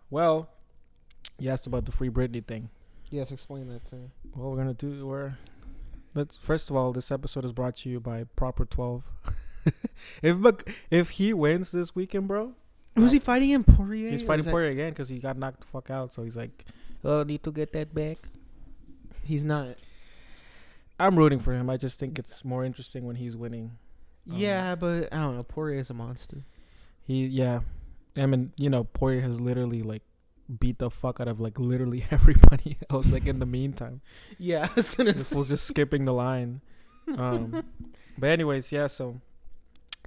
Well, you asked about the Free Britney thing. Yes, explain that to me. What we're gonna do? Let's first of all, this episode is brought to you by Proper 12. if he wins this weekend, bro, Who's he fighting in Poirier? he's fighting Poirier again because he got knocked the fuck out. So he's like, "Oh, need to get that back." He's not. I'm rooting for him. I just think it's more interesting when he's winning. Yeah, but I don't know. Poirier is a monster. Yeah. I mean, Poirier has literally like beat the fuck out of like literally everybody else. Like in the meantime, Yeah, I was gonna this was just skipping the line. But anyways, yeah. So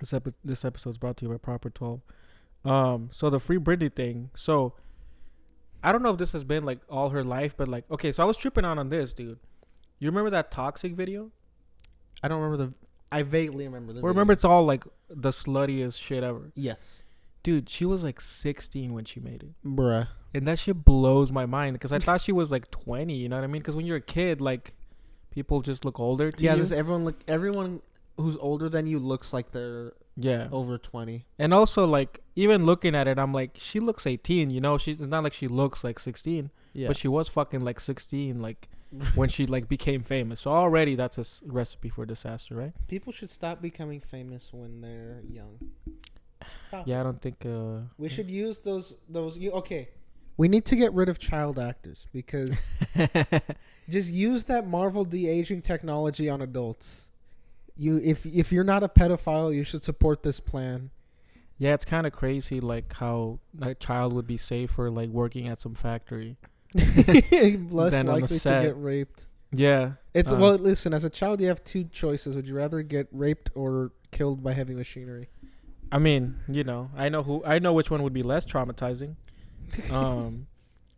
this episode's brought to you by Proper 12. So the Free Britney thing. So I don't know if this has been like all her life, but like, okay. So I was tripping on this, dude. You remember that Toxic video? I don't remember the. I vaguely remember the. Well, remember it's all like the sluttiest shit ever. Yes. Dude, she was like 16 when she made it. Bruh. And that shit blows my mind because I thought she was like 20, you know what I mean? Because when you're a kid, like, people just look older to you. Yeah, just everyone who's older than you looks like they're over 20. And also, like, even looking at it, I'm like, she looks 18, you know? It's not like she looks like 16. Yeah. But she was fucking like 16, like, when she like became famous. So already that's a recipe for disaster, right? People should stop becoming famous when they're young. Stop. Yeah, I don't think... we should use those. Okay. We need to get rid of child actors because just use that Marvel de-aging technology on adults. If you're not a pedophile, you should support this plan. Yeah, it's kind of crazy, like, how a child would be safer, like, working at some factory. Less likely to get raped. Yeah. Well, listen, as a child, you have two choices. Would you rather get raped or killed by heavy machinery? I mean, I know which one would be less traumatizing.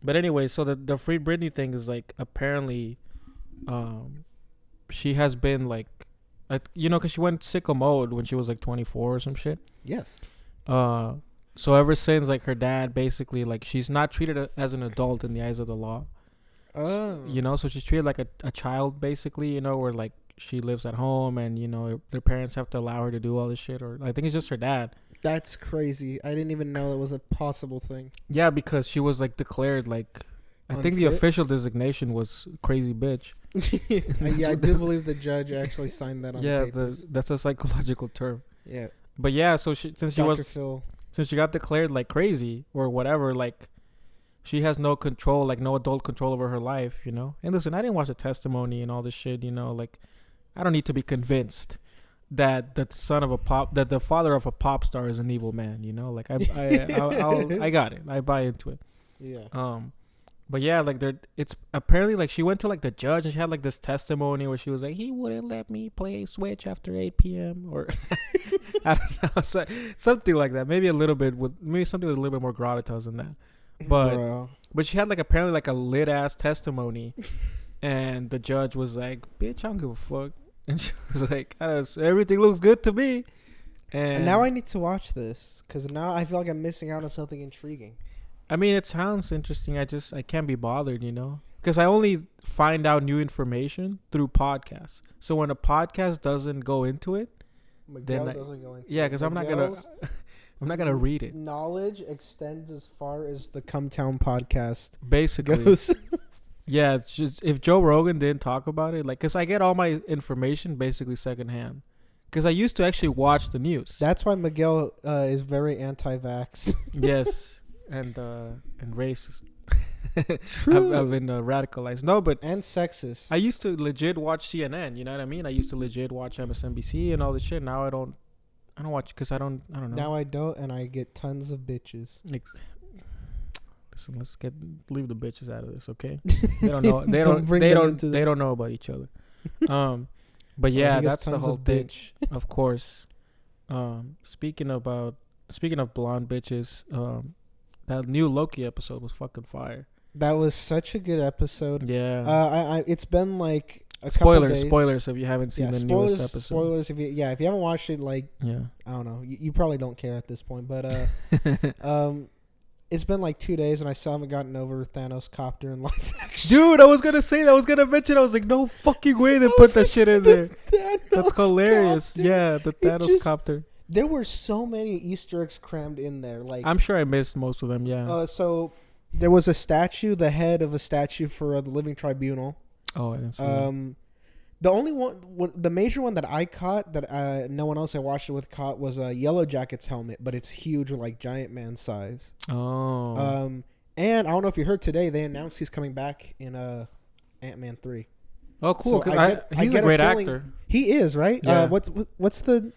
But anyway, so the Free Britney thing is like apparently, she has been like, because she went sicko mode when she was like 24 or some shit. Yes. So ever since like her dad basically like she's not treated as an adult in the eyes of the law. Oh. So she's treated like a child basically, where like she lives at home and their parents have to allow her to do all this shit, or I think it's just her dad. That's crazy. I didn't even know that was a possible thing. Yeah, because she was like declared like I think the official designation was crazy bitch. Yeah, I do believe the judge actually signed that on the papers. That's a psychological term. Yeah. But yeah, so since she got declared like crazy or whatever, like she has no control, like no adult control over her life, And listen, I didn't watch the testimony and all this shit, like I don't need to be convinced that the father of a pop star is an evil man, Like I got it. I buy into it. Yeah. But yeah, like it's apparently like she went to like the judge and she had like this testimony where she was like, he wouldn't let me play Switch after 8 p.m. or I don't know, something like that. Maybe something with a little bit more gravitas than that. But she had like apparently like a lit ass testimony, and the judge was like, "Bitch, I don't give a fuck," and she was like, "Everything looks good to me." And now I need to watch this because now I feel like I'm missing out on something intriguing. I mean, it sounds interesting. I can't be bothered, because I only find out new information through podcasts. So when a podcast doesn't go into it, doesn't go into because I'm not gonna read it. Knowledge extends as far as the Come Town podcast basically goes. Yeah, it's just, if Joe Rogan didn't talk about it, like, because I get all my information basically secondhand. Because I used to actually watch the news. That's why Miguel is very anti-vax. Yes, and racist. True. I've been radicalized. No, but and sexist. I used to legit watch CNN. You know what I mean? I used to legit watch MSNBC and all this shit. Now I don't watch because I don't know. Now I don't, and I get tons of bitches. Listen, leave the bitches out of this, okay? They don't know. They don't know about each other. But yeah, that's the whole thing. Of course. Speaking of blonde bitches, that new Loki episode was fucking fire. That was such a good episode. Yeah. It's been like spoilers if you haven't seen the newest episode. Spoilers if you haven't watched it, like, yeah, I don't know, you probably don't care at this point, but it's been like 2 days and I still haven't gotten over Thanos copter in live action. Dude, I was gonna mention. I was like, no fucking way they put that shit in there. That's hilarious. Yeah, the Thanos copter. There were so many Easter eggs crammed in there. Like I'm sure I missed most of them. Yeah. So there was a statue, the head of a statue for the Living Tribunal. Oh, I didn't see that. The only one, the major one that I caught that no one else I watched it with caught was a Yellow Jacket's helmet, but it's huge, like giant man size. Oh. And I don't know if you heard today, they announced he's coming back in Ant-Man 3. Oh, cool. So He's a great actor. He is, right? Yeah. What's the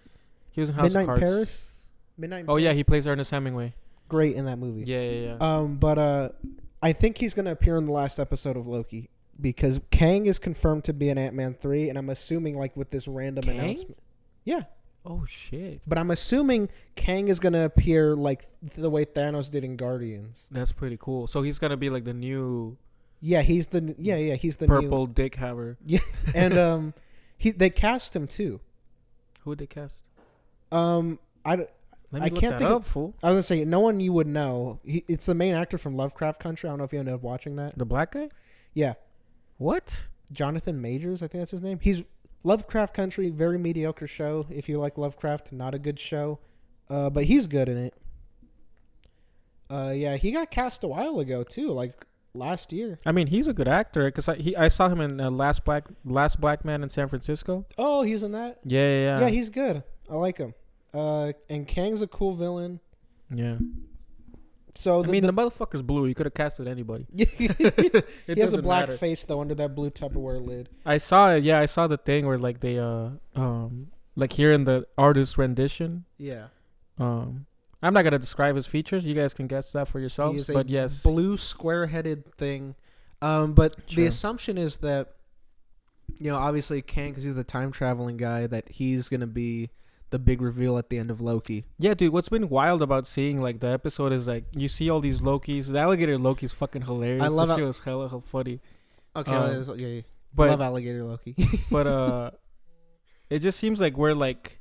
He was in House Midnight of Cards. Paris? Midnight. Oh yeah, he plays Ernest Hemingway. Great in that movie. Yeah. But I think he's gonna appear in the last episode of Loki because Kang is confirmed to be in Ant-Man 3, and I'm assuming like with this random announcement. Yeah. Oh shit. But I'm assuming Kang is gonna appear like the way Thanos did in Guardians. That's pretty cool. So he's gonna be like the new. Yeah, he's the purple dick haver. Yeah, and they cast him too. Who would they cast? I Let me I look can't that think up, fool. I was gonna say no one you would know. It's the main actor from Lovecraft Country. I don't know if you ended up watching that. The black guy? Yeah, What? Jonathan Majors. I think that's his name. He's Lovecraft Country, very mediocre show. If you like Lovecraft, not a good show, but he's good in it. Yeah, he got cast a while ago too, like last year. I mean, he's a good actor because I saw him in Last Black Man in San Francisco. Oh, he's in that. Yeah. Yeah, he's good. I like him. And Kang's a cool villain. Yeah. So the motherfucker's blue. You could have casted anybody. he has a black matter. face though under that blue Tupperware lid. I saw it. Yeah, I saw the thing where like they like here in the artist rendition. Yeah. I'm not gonna describe his features. You guys can guess that for yourselves. But yes, blue square-headed thing. But Sure. the assumption is that, obviously Kang, because he's a time traveling guy, that he's gonna be the big reveal at the end of Loki. Yeah, dude. What's been wild about seeing like the episode is like you see all these Lokis. The alligator Loki's fucking hilarious. I love it. Was hella funny. Okay, yeah. But I love alligator Loki. but it just seems like we're like.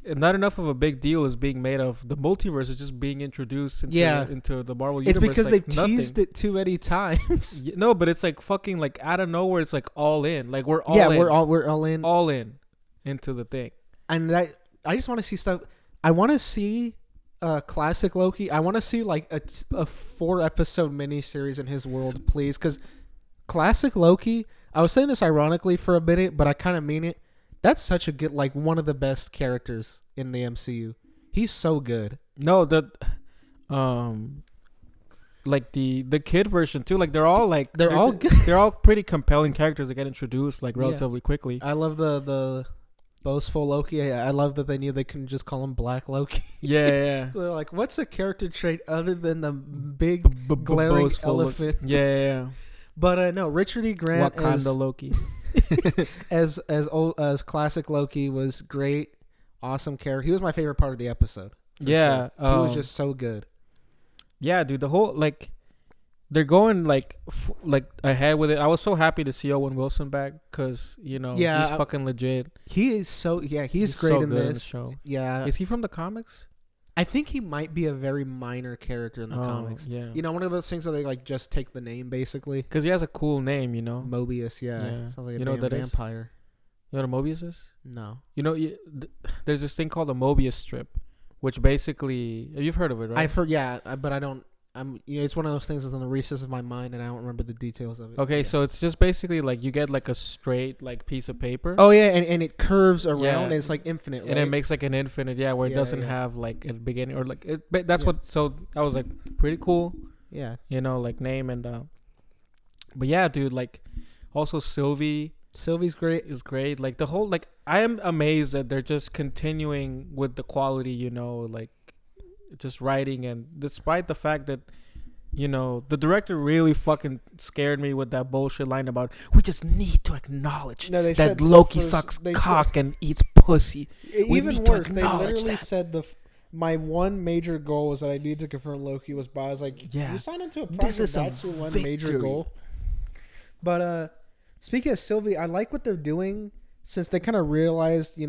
Not enough of a big deal is being made of the multiverse is just being introduced into the Marvel universe. It's because like they've teased it too many times. No, but it's like fucking like out of nowhere. It's like all in. Like we're all in. we're all in. All in into the thing. And that I just want to see stuff. I want to see classic Loki. I want to see like a 4-episode miniseries in his world, please. Because classic Loki. I was saying this ironically for a minute, but I kind of mean it. That's such a good, like, one of the best characters in the MCU. He's so good. No, like the kid version too. Like they're all good. They're all pretty compelling characters that get introduced like relatively quickly. I love the boastful Loki. I love that they knew they couldn't just call him Black Loki. Yeah. So they're like, what's a character trait other than the big glaring elephant? Yeah. But no, Richard E. Grant Wakanda Loki. as classic Loki was great, awesome character. He was my favorite part of the episode. Yeah, sure. He was just so good. Yeah, dude. The whole like, they're going like ahead with it. I was so happy to see Owen Wilson back because he's fucking legit. He is so he's great so in good this in the show. Yeah, is he from the comics? I think he might be a very minor character in the comics. Yeah. One of those things where they like just take the name basically. Because he has a cool name, Mobius, yeah. Sounds like a damn vampire. You know what a Mobius is? No. There's this thing called a Mobius strip, which basically you've heard of it, right? I've heard, yeah, but I don't. It's one of those things that's on the recess of my mind, and I don't remember the details of it. Okay, so it's just basically like you get like a straight like piece of paper. Oh yeah, and it curves around, and it's like infinite, right? And it makes like an infinite, where it doesn't have like a beginning or like that's what. So I was like pretty cool. Yeah, like name and. But yeah, dude, like also Sylvie's great. Is great. Like the whole I am amazed that they're just continuing with the quality, like. Just writing, and despite the fact that the director really fucking scared me with that bullshit line about we just need to acknowledge that Loki sucks cock and eats pussy. Even worse, they literally said my one major goal was that I need to confirm Loki was bi. I was like, you signed into a project, that's your one major goal. But speaking of Sylvie, I like what they're doing since they kind of realized,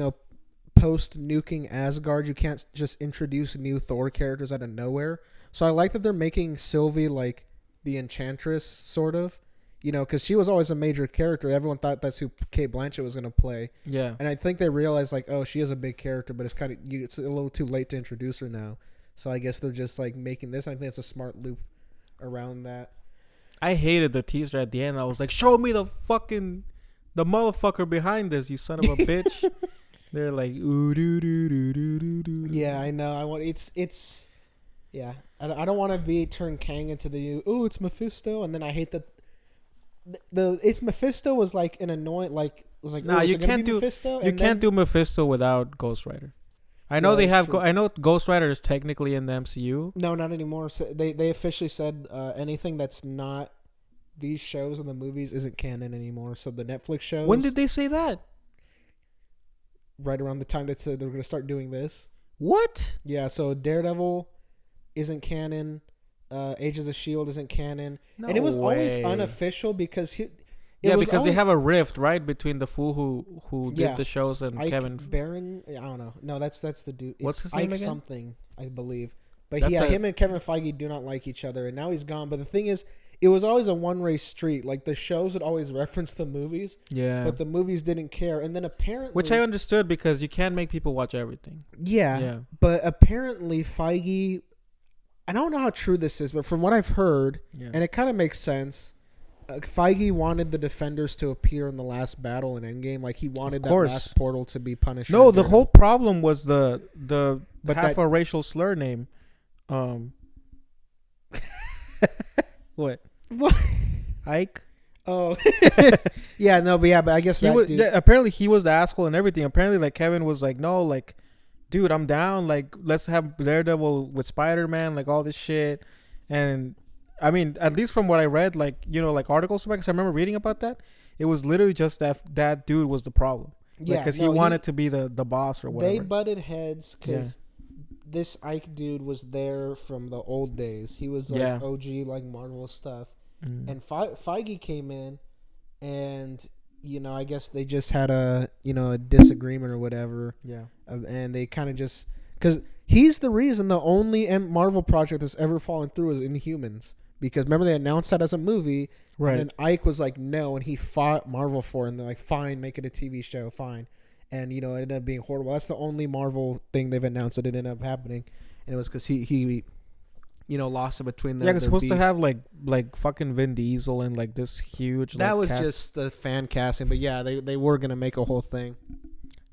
post nuking Asgard, you can't just introduce new Thor characters out of nowhere. So I like that they're making Sylvie like the Enchantress, sort of. because she was always a major character. Everyone thought that's who Kate Blanchett was going to play. Yeah. And I think they realized, like, oh, she is a big character, but it's a little too late to introduce her now. So I guess they're just, like, making this. I think it's a smart loop around that. I hated the teaser at the end. I was like, show me the motherfucker behind this, you son of a bitch. They're like, ooh, doo, doo, doo, doo, doo, doo. Yeah, I know. Yeah. I don't want to be turned Kang into it's Mephisto, and then I hate that. It's Mephisto was like an annoying, like, was like, nah, you can't do Mephisto? You can't do Mephisto without Ghost Rider. I know they have. I know Ghost Rider is technically in the MCU. No, not anymore. So they officially said anything that's not these shows and the movies isn't canon anymore. So the Netflix shows. When did they say that? Right around the time that said they were going to start doing this. What? Yeah. So Daredevil isn't canon. Agents of S.H.I.E.L.D. isn't canon. No and it was way. always unofficial because because they have a rift, right, between the fool who did the shows and Ike Kevin Barron. I don't know. No, that's the dude. What's his name Ike again? Something, I believe. But him and Kevin Feige do not like each other, and now he's gone. But the thing is, it was always a one-way street. Like, the shows would always reference the movies, but the movies didn't care. And then apparently, which I understood because you can't make people watch everything. Yeah. But apparently Feige, I don't know how true this is, but from what I've heard, and it kind of makes sense. Feige wanted the Defenders to appear in the last battle in Endgame. Like, he wanted that last portal to be punished. No, the whole problem was the half a racial slur name. What? Ike? Oh. Yeah, no, but I guess apparently he was the asshole and everything. Apparently, like, Kevin was like, no, like, dude, I'm down. Like, let's have Daredevil with Spider-Man, like, all this shit. And I mean, at least from what I read, like, like articles about, because I remember reading about that. It was literally just that dude was the problem. Yeah, because he wanted to be the boss or whatever. They butted heads because this Ike dude was there from the old days. He was like OG, like Marvel stuff. And Feige came in, and I guess they just had a disagreement or whatever. Yeah, and they kind of just, because he's the reason the only Marvel project that's ever fallen through is Inhumans. Because remember, they announced that as a movie, right? And then Ike was like, no, and he fought Marvel for it, and they're like, fine, make it a TV show, fine. And, it ended up being horrible. That's the only Marvel thing they've announced that it ended up happening. And it was because he lost it between them. Yeah, it's supposed to have, like fucking Vin Diesel and, like, this huge, that was cast. Just the fan casting. But, yeah, they were going to make a whole thing.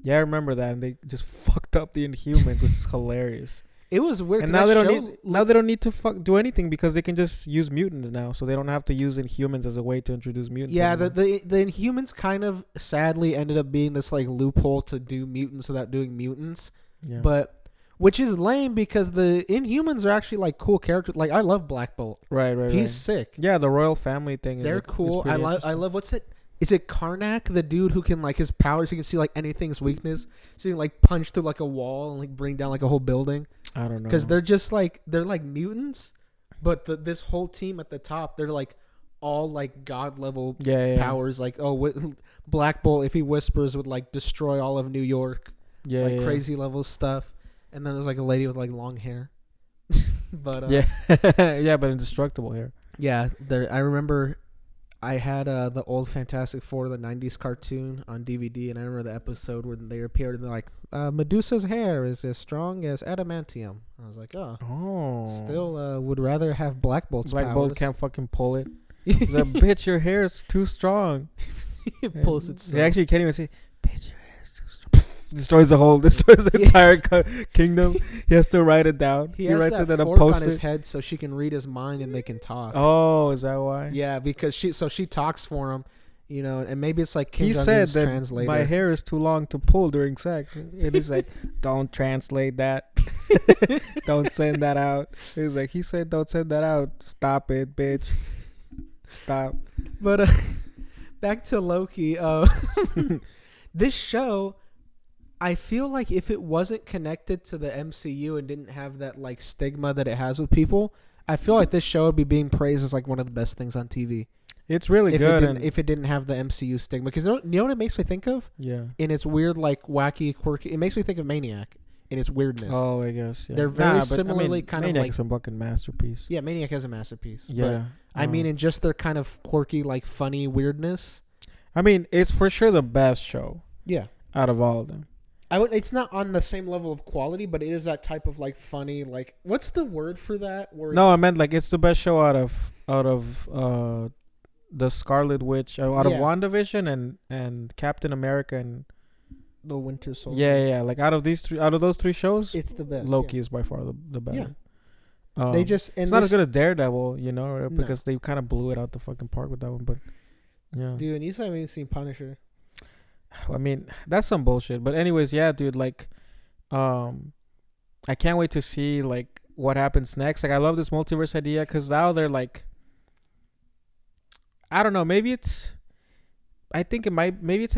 Yeah, I remember that. And they just fucked up the Inhumans, which is hilarious. It was weird. And now they don't need to do anything because they can just use mutants now, so they don't have to use Inhumans as a way to introduce mutants. Yeah, the Inhumans kind of sadly ended up being this, like, loophole to do mutants without doing mutants. Yeah. But which is lame because the Inhumans are actually, like, cool characters. Like, I love Black Bolt. Right. He's sick. Yeah, the royal family thing. They're cool. I love what's it? Is it Karnak, the dude who can, like, his powers, he can see, like, anything's weakness? So he can, like, punch through, like, a wall and, like, bring down, like, a whole building? I don't know. Because they're just, like, they're, like, mutants, but this whole team at the top, they're, like, all, like, God-level powers. Like, Black Bolt, if he whispers, would, like, destroy all of New York. Yeah, like, crazy level stuff. And then there's, like, a lady with, like, long hair. But, yeah, but indestructible hair. Yeah, I remember I had the old Fantastic Four, the 90s cartoon on DVD, and I remember the episode where they appeared and they're like, Medusa's hair is as strong as adamantium. I was like, still would rather have Black Bolt's powers. Black Bolt can't fucking pull it. He's like, bitch, your hair is too strong. It pulls itself. He actually can't even say, bitch, your hair is too strong. Destroys the entire kingdom. He has to write it down. He writes it in a post-it on his head so she can read his mind and they can talk. Oh, is that why? Yeah, because she talks for him, and maybe it's like Kim he Jong-un's said that translator. My hair is too long to pull during sex. And he's like, don't translate that. Don't send that out. He's like, he said, don't send that out. Stop it, bitch. Stop. But back to Loki. This show, I feel like if it wasn't connected to the MCU and didn't have that, like, stigma that it has with people, I feel like this show would be being praised as, like, one of the best things on TV. It's really good. If it didn't have the MCU stigma. Because you know what it makes me think of? Yeah. In its weird, like, wacky, quirky... It makes me think of Maniac. in its weirdness. Oh, I guess. Yeah. They're very but, similarly kind of Maniac like. is a fucking masterpiece. Yeah, Maniac is a masterpiece. Yeah. But, I mean, in just their kind of quirky, like funny weirdness. I mean, it's for sure the best show. Yeah. Out of all of them. It's not on the same level of quality, but it is that type of like funny, like what's the word for that? No, I meant like it's the best show out of the Scarlet Witch, out of WandaVision and Captain America and the Winter Soldier. Yeah. Like out of those three shows, it's the best. Loki is by far the better. Yeah. It's not as good as Daredevil, because they kind of blew it out the fucking park with that one. But yeah, dude, and you still haven't even seen Punisher. I mean, that's some bullshit. But anyways, yeah, dude, like, I can't wait to see like what happens next. Like, I love this multiverse idea because now they're like, I don't know, maybe it's a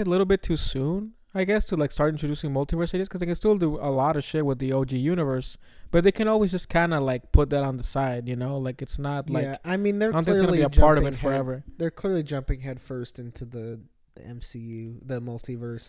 little bit too soon, I guess, to like start introducing multiverse ideas because they can still do a lot of shit with the OG universe, but they can always just kind of like put that on the side, like it's not like. Yeah, I mean, they're I don't clearly think it's gonna be a part of it forever. They're clearly jumping headfirst into the MCU, the multiverse.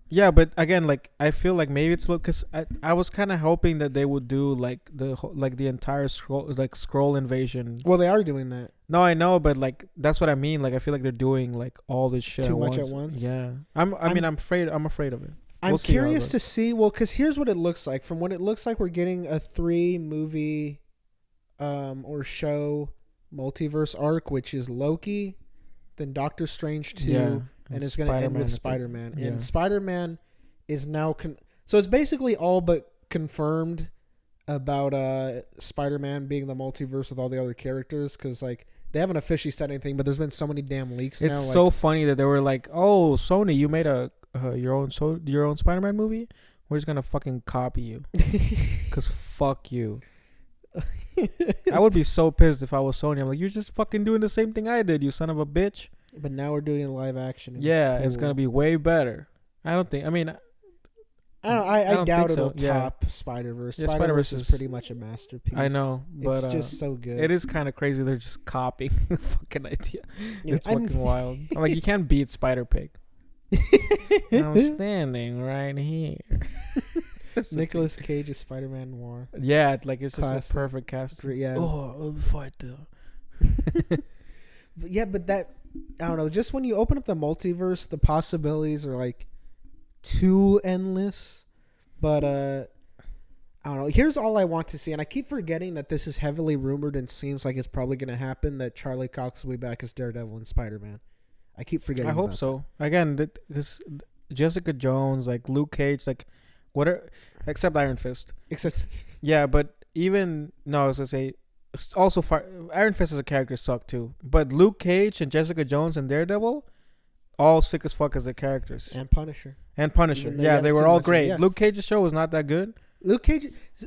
Yeah, but again, like I feel like maybe it's because I was kind of hoping that they would do like the entire scroll invasion. Well, they are doing that. No, I know, but like that's what I mean. Like I feel like they're doing like all this shit too much at once. Yeah, I'm afraid of it. I'm curious to see. Well, because here's what it looks like. From what it looks like, we're getting a 3-movie, or show multiverse arc, which is Loki, then Doctor Strange 2, and it's going to end with Spider-Man. Yeah. And Spider-Man is now so it's basically all but confirmed about Spider-Man being the multiverse with all the other characters, because like they haven't officially said anything, but there's been so many damn leaks. It's now. It's so funny that they were like, "Oh, Sony, you made your own Spider-Man movie. We're just gonna fucking copy you, cause fuck you." I would be so pissed if I was Sony. I'm like, you're just fucking doing the same thing I did, you son of a bitch. But now we're doing live action. Yeah, it's gonna be way better. I don't think. I mean, I doubt it'll so. top Spider-Verse. Yeah, Spider-Verse is pretty much a masterpiece. I know, but it's just so good. It is kind of crazy. They're just copying the fucking idea. It's fucking wild. I'm like, you can't beat Spider-Pig. I'm standing right here. Nicolas Cage is Spider-Man Noir. Yeah, like it's Classic. just a perfect cast. Yeah. Oh, fight though. Yeah, but that, I don't know. Just when you open up the multiverse, the possibilities are like too endless. But I don't know. Here's all I want to see, and I keep forgetting that this is heavily rumored and seems like it's probably going to happen. That Charlie Cox will be back as Daredevil and Spider-Man. I keep forgetting. I hope so. Again, because Jessica Jones, like Luke Cage, like whatever, except Iron Fist. Yeah, but even no, I was gonna say. Also, Iron Fist as a character sucked too. But Luke Cage and Jessica Jones and Daredevil, all sick as fuck as the characters. And Punisher. Yeah, they were all great. Yeah. Luke Cage's show was not that good. Luke Cage.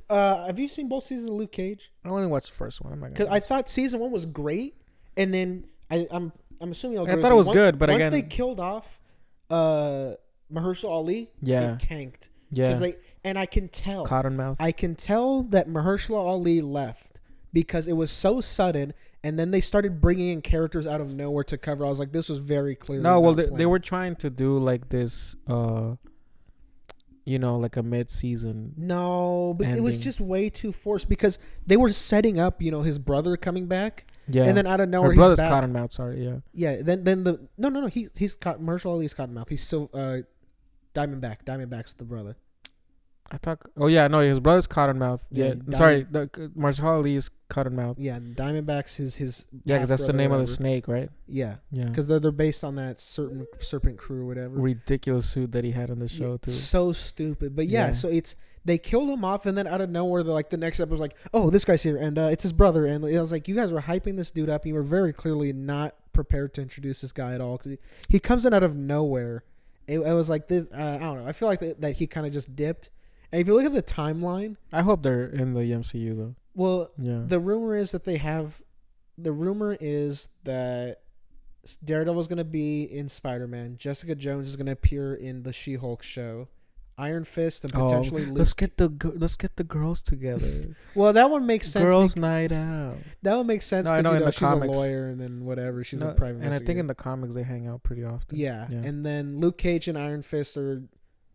Have you seen both seasons of Luke Cage? I only watched the first one. Because I thought season 1 was great, and then I'm assuming I thought it was good, but once again, they killed off Mahershala Ali, it tanked. Yeah, and I can tell. Cottonmouth. I can tell that Mahershala Ali left because it was so sudden, and then they started bringing in characters out of nowhere to cover. I was like, this was very clearly. No, well, they were trying to do like this, like a mid-season. No, but ending. It was just way too forced because they were setting up, his brother coming back. Yeah, and then out of nowhere, her brother's back. Cottonmouth. Sorry, yeah. Yeah, then the no, he's Mahershala Ali's Cottonmouth. He's still Diamondback. Diamondback's the brother. I thought. Oh yeah, no, his brother's Cottonmouth. Yeah, sorry, Mahershala Ali is Cottonmouth. Yeah, Diamondback's his. Yeah, because that's the name of the snake, right? Yeah, yeah. Because they're based on that certain serpent crew or whatever. Ridiculous suit that he had in the show too. So stupid, but yeah. So they killed him off, and then out of nowhere, they're like the next episode was like, oh, this guy's here, and it's his brother, and I was like, you guys were hyping this dude up, and you were very clearly not prepared to introduce this guy at all because he comes in out of nowhere. It was like this. I don't know. I feel like that he kind of just dipped. And if you look at the timeline, I hope they're in the MCU though. Well, yeah. The rumor is that Daredevil is going to be in Spider-Man. Jessica Jones is going to appear in the She-Hulk show. Iron Fist and potentially Luke. Let's get the girls together. Well, that one makes sense. Girls' night out. That one makes sense because she's comics. a lawyer and then whatever. She's a private investigator. And I think in the comics they hang out pretty often. Yeah. And then Luke Cage and Iron Fist are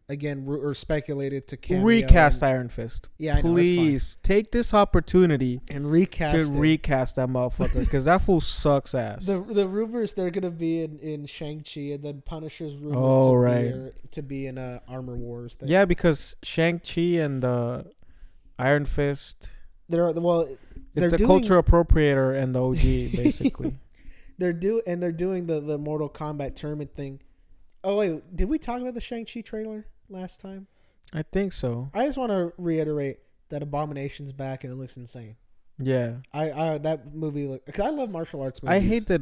again or speculated to cameo. Recast Iron Fist. Yeah, I know, please take this opportunity and recast that motherfucker because that fool sucks ass. The rumors they're gonna be in Shang-Chi, and then Punisher's rumored to be in Armor Wars thing. Yeah, because Shang-Chi and Iron Fist. It's a culture appropriator and the OG basically. They're doing the Mortal Kombat tournament thing. Oh wait, did we talk about the Shang-Chi trailer last time? I think so. I just want to reiterate that Abomination's back and it looks insane. Yeah. I that movie because I love martial arts movies. I hate that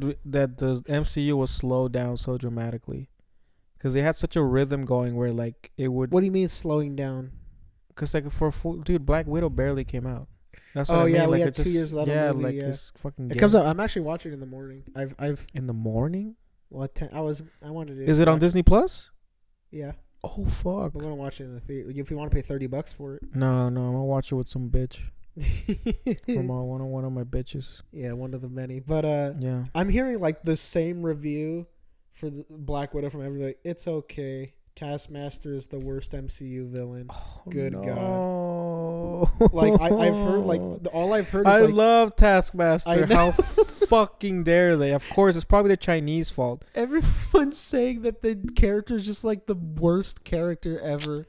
the MCU was slowed down so dramatically. Because they had such a rhythm going where like it would. What do you mean slowing down? Because like dude, Black Widow barely came out. That's what I mean. Yeah, like, we had 2 years without a movie. Yeah, it's fucking. It comes out. I'm actually watching it in the morning. I've in the morning. What I wanted to. Is it on Disney Plus? Yeah. Oh fuck! I'm gonna watch it in the theater. If you want to pay $30 for it. No, I'm gonna watch it with some bitch. From one of my bitches. Yeah, one of the many. But yeah, I'm hearing like the same review for the Black Widow from everybody. It's okay. Taskmaster is the worst MCU villain. Oh, good God! Like I've heard, like all I've heard is I love Taskmaster. How fucking dare they? Of course, it's probably the Chinese fault. Everyone's saying that the character is just like the worst character ever.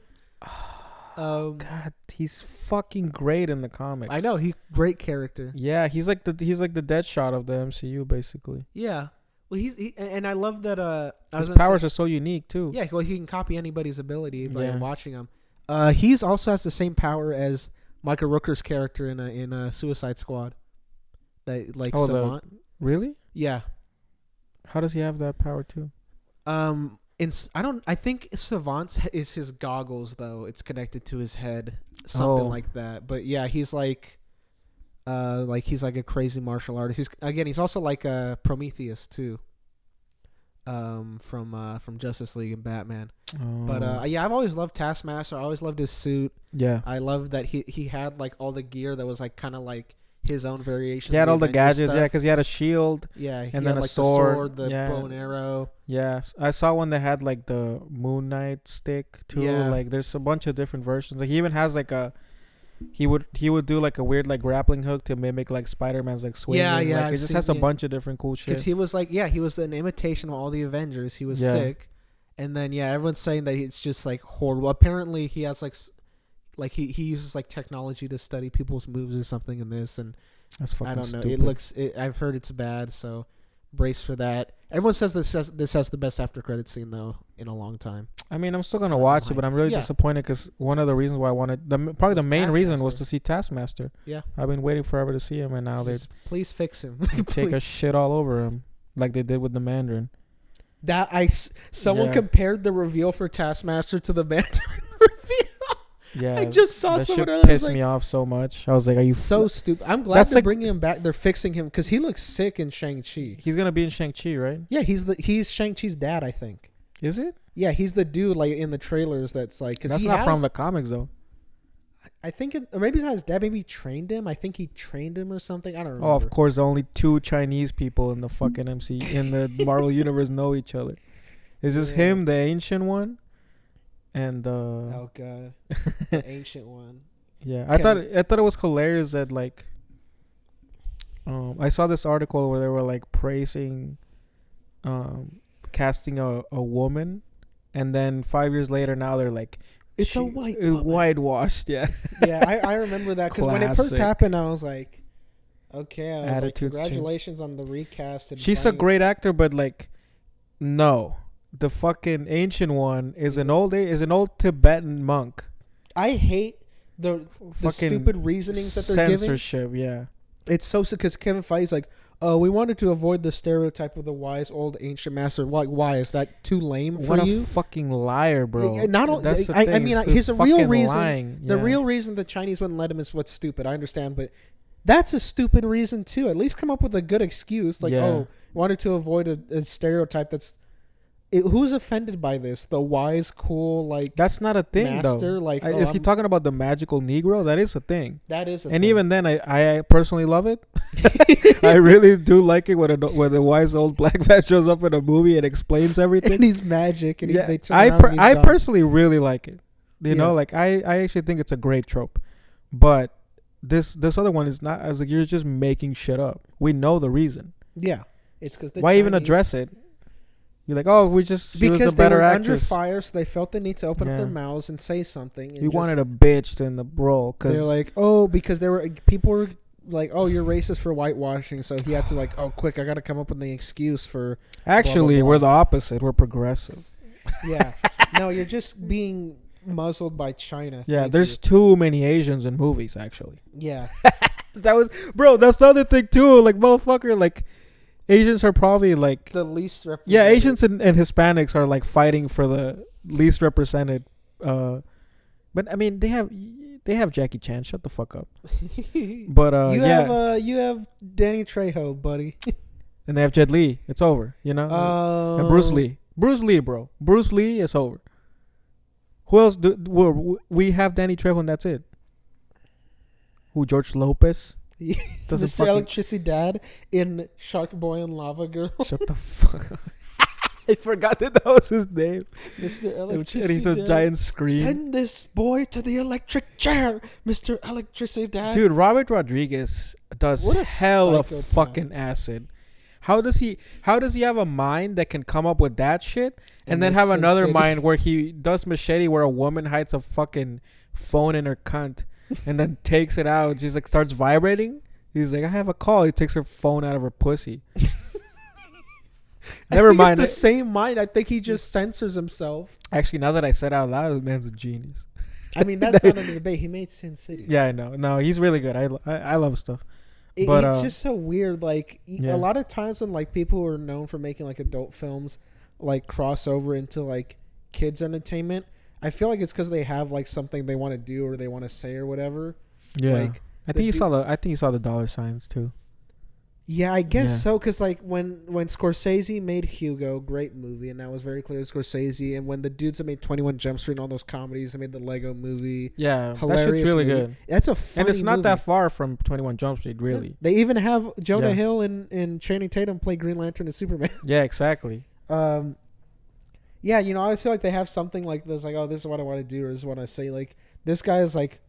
God, he's fucking great in the comics. I know, he's great character. Yeah, he's like the Deadshot of the MCU, basically. Yeah. Well, and I love that. His powers are so unique too. Yeah, well, he can copy anybody's ability by watching him. He's also has the same power as Michael Rooker's character in Suicide Squad. That like Savant. Really? Yeah. How does he have that power too? I think Savant's is his goggles though. It's connected to his head, something like that. But yeah, he's like he's like a crazy martial artist. He's also like Prometheus too. From Justice League and Batman. But yeah, I've always loved Taskmaster. I always loved his suit. Yeah, I love that he had like all the gear that was like kind of like his own variations. He had all the gadgets, stuff. Yeah, because he had a shield. Yeah, and then like a sword, the bow and arrow. Yeah, I saw one that had like the Moon Knight stick too. Yeah. Like there's a bunch of different versions. Like he even has like he would do like a weird like grappling hook to mimic like Spider-Man's like swing. Yeah. Like, it just has a bunch of different cool shit. Because he was like, he was an imitation of all the Avengers. He was sick, and then everyone's saying that it's just like horrible. Apparently, he has like he uses like technology to study people's moves or something in this, and that's fucking I don't know. stupid. I've heard it's bad, so brace for that. Everyone says this has the best after credit scene though in a long time. I mean, I'm still gonna watch it, but I'm really disappointed because one of the reasons why I wanted the main reason was to see Taskmaster. Yeah, I've been waiting forever to see him, and now they please fix him. Take a shit all over him like they did with the Mandarin. Someone compared the reveal for Taskmaster to the Mandarin reveal. Yeah, I just saw that someone shit pissed me off so much. I was like, "Are you so stupid?" I'm glad they're bringing him back. They're fixing him because he looks sick in Shang-Chi. He's gonna be in Shang-Chi, right? Yeah, he's Shang-Chi's dad, I think. Is it? Yeah, he's the dude like in the trailers. That's like that's not from the comics though. I think or maybe it's not his dad. Maybe he trained him. I think he trained him or something. I don't remember. Oh, of course, only 2 Chinese people in the fucking in the Marvel universe know each other. Is this him, the ancient one? And oh god, the ancient one. Yeah, I thought it was hilarious that like, I saw this article where they were like praising, casting a woman, and then 5 years later now they're like, it's a whitewashed. Yeah, yeah, I remember that because when it first happened, I was like, okay, I was like, congratulations on the recast. And she's a great actor, but like, no. The fucking ancient one is an old Tibetan monk. I hate the stupid reasonings that they're giving. Censorship, yeah. It's so sick because Kevin Feige's like, we wanted to avoid the stereotype of the wise old ancient master. Why is that too lame for you? What a fucking liar, bro. Not only, that's the thing. I mean, here's a real reason. Lying. Yeah. The real reason the Chinese wouldn't let him is what's stupid. I understand, but that's a stupid reason too. At least come up with a good excuse, like wanted to avoid a stereotype that's who's offended by this? The wise, cool, like That's not a thing master, though. like Is he talking about the magical Negro? That is a thing. that is, And even then, I personally love it. I really do like it when a wise old black man shows up in a movie and explains everything. and he's magic, and Yeah, they turn around and he's I gone. personally really like it. You know, Yeah. like I actually think it's a great trope. But this other one is not. I was like, you're just making shit up. We know the reason. Yeah, it's because Why even address it? You're like, oh, she was because a better they were under actress. fire, so they felt the need to open up Yeah. their mouths and say something. And We wanted a bitch in the role they're because like, oh, because people were like, oh, you're racist for whitewashing, so he had to like, oh, quick, I got to come up with an excuse for. actually blah, blah. we're the opposite. We're progressive. Yeah, no, you're just being muzzled by China. Yeah, Thank there's you. too many Asians in movies. Actually, Yeah, that was that's the other thing too. Like motherfucker, like Asians are probably like the least represented. yeah, Asians and Hispanics are like fighting for the least represented. But I mean, they have Jackie Chan. Shut the fuck up. But you have Danny Trejo, buddy. and they have Jet Li. It's over. You know. And Bruce Lee, bro. Bruce Lee is over. Who else? We have Danny Trejo, and that's it. Who? George Lopez. Doesn't Mr. fucking Electricity Dad in Shark Boy and Lava Girl. shut the fuck up. I forgot that was his name. Mr. And Electricity he's a Dad. giant scream. Send this boy to the electric chair, Mr. Electricity Dad. Dude, Robert Rodriguez does What a hell of psychopath. fucking acid. How does he have a mind that can come up with that shit and then make have Sin another City. mind where he does Machete where a woman hides a fucking phone in her cunt and then takes it out. She's like starts vibrating. He's like, I have a call. He takes her phone out of her pussy. Never mind. It's the same mind. I think he just censors himself. Actually, now that I said out loud, the man's a genius. I mean, that's not under debate. He made Sin City. Yeah, I know. No, he's really good. I love stuff. It's But, just so weird. Like yeah. a lot of times when like people who are known for making like adult films, like cross over into like kids entertainment, I feel like it's because they have like something they want to do or they want to say or whatever. Yeah. Like I think you saw the dollar signs too. yeah, I guess Yeah. so. Because like when Scorsese made Hugo, great movie, and that was very clear Scorsese. And when the dudes that made 21 Jump Street and all those comedies, they made the Lego Movie. Yeah, that Hilarious shit's really movie. good. That's a funny And it's not movie. that far from 21 Jump Street, really. They even have Jonah Yeah. Hill and Channing Tatum play Green Lantern and Superman. Yeah, exactly. Yeah, you know, I always feel like they have something like this, like, oh, this is what I want to do, or this is what I say. Like, this guy is like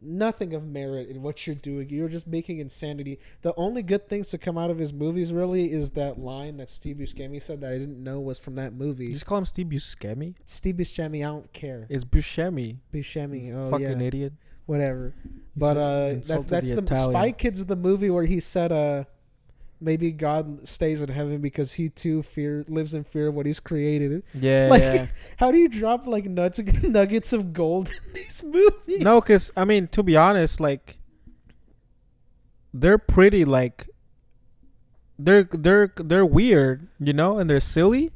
nothing of merit in what you're doing. You're just making insanity. The only good things to come out of his movies really is that line that Steve Buscemi said that I didn't know was from that You movie. just call him Steve Buscemi? Steve Buscemi, I don't care. It's Buscemi. Buscemi, oh Fucking yeah, idiot. whatever. You But insulted that's the Italian. Spy Kids, the movie where he said maybe God stays in heaven because he too lives in fear of what he's created. Yeah, Like, yeah. how do you drop like nuggets of gold in these movies? No, because, I mean, to be honest, like, they're pretty, like, they're weird, you know, and they're silly,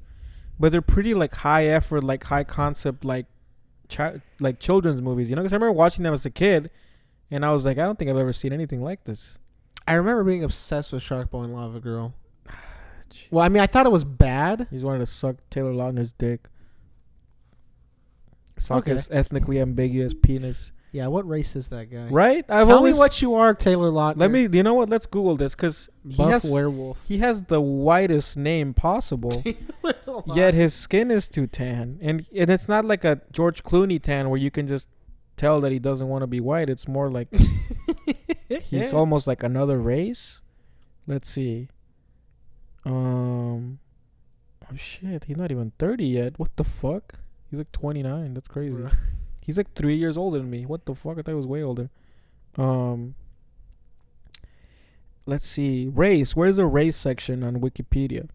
but they're pretty, like, high effort, like, high concept, like, like children's movies, you know? Because I remember watching them as a kid, and I was like, I don't think I've ever seen anything like this. I remember being obsessed with Shark Boy and Lava Girl. Well, I mean, I thought it was bad. He's wanted to suck Taylor Lautner's dick. Suck Okay. his ethnically ambiguous penis. Yeah, what race is that guy? Right? Tell me what you are, Taylor Lautner. You know what? Let's Google this, because Buff werewolf. he has the whitest name possible. Yet his skin is too tan, and it's not like a George Clooney tan where you can just tell that he doesn't want to be white. It's more like he's almost like another race. Let's see. Oh shit, he's not even 30 yet. What the fuck? He's like 29. That's crazy. Bruh. He's like 3 years older than me. What the fuck? I thought he was way older. Let's see. Race. Where's the race section on Wikipedia?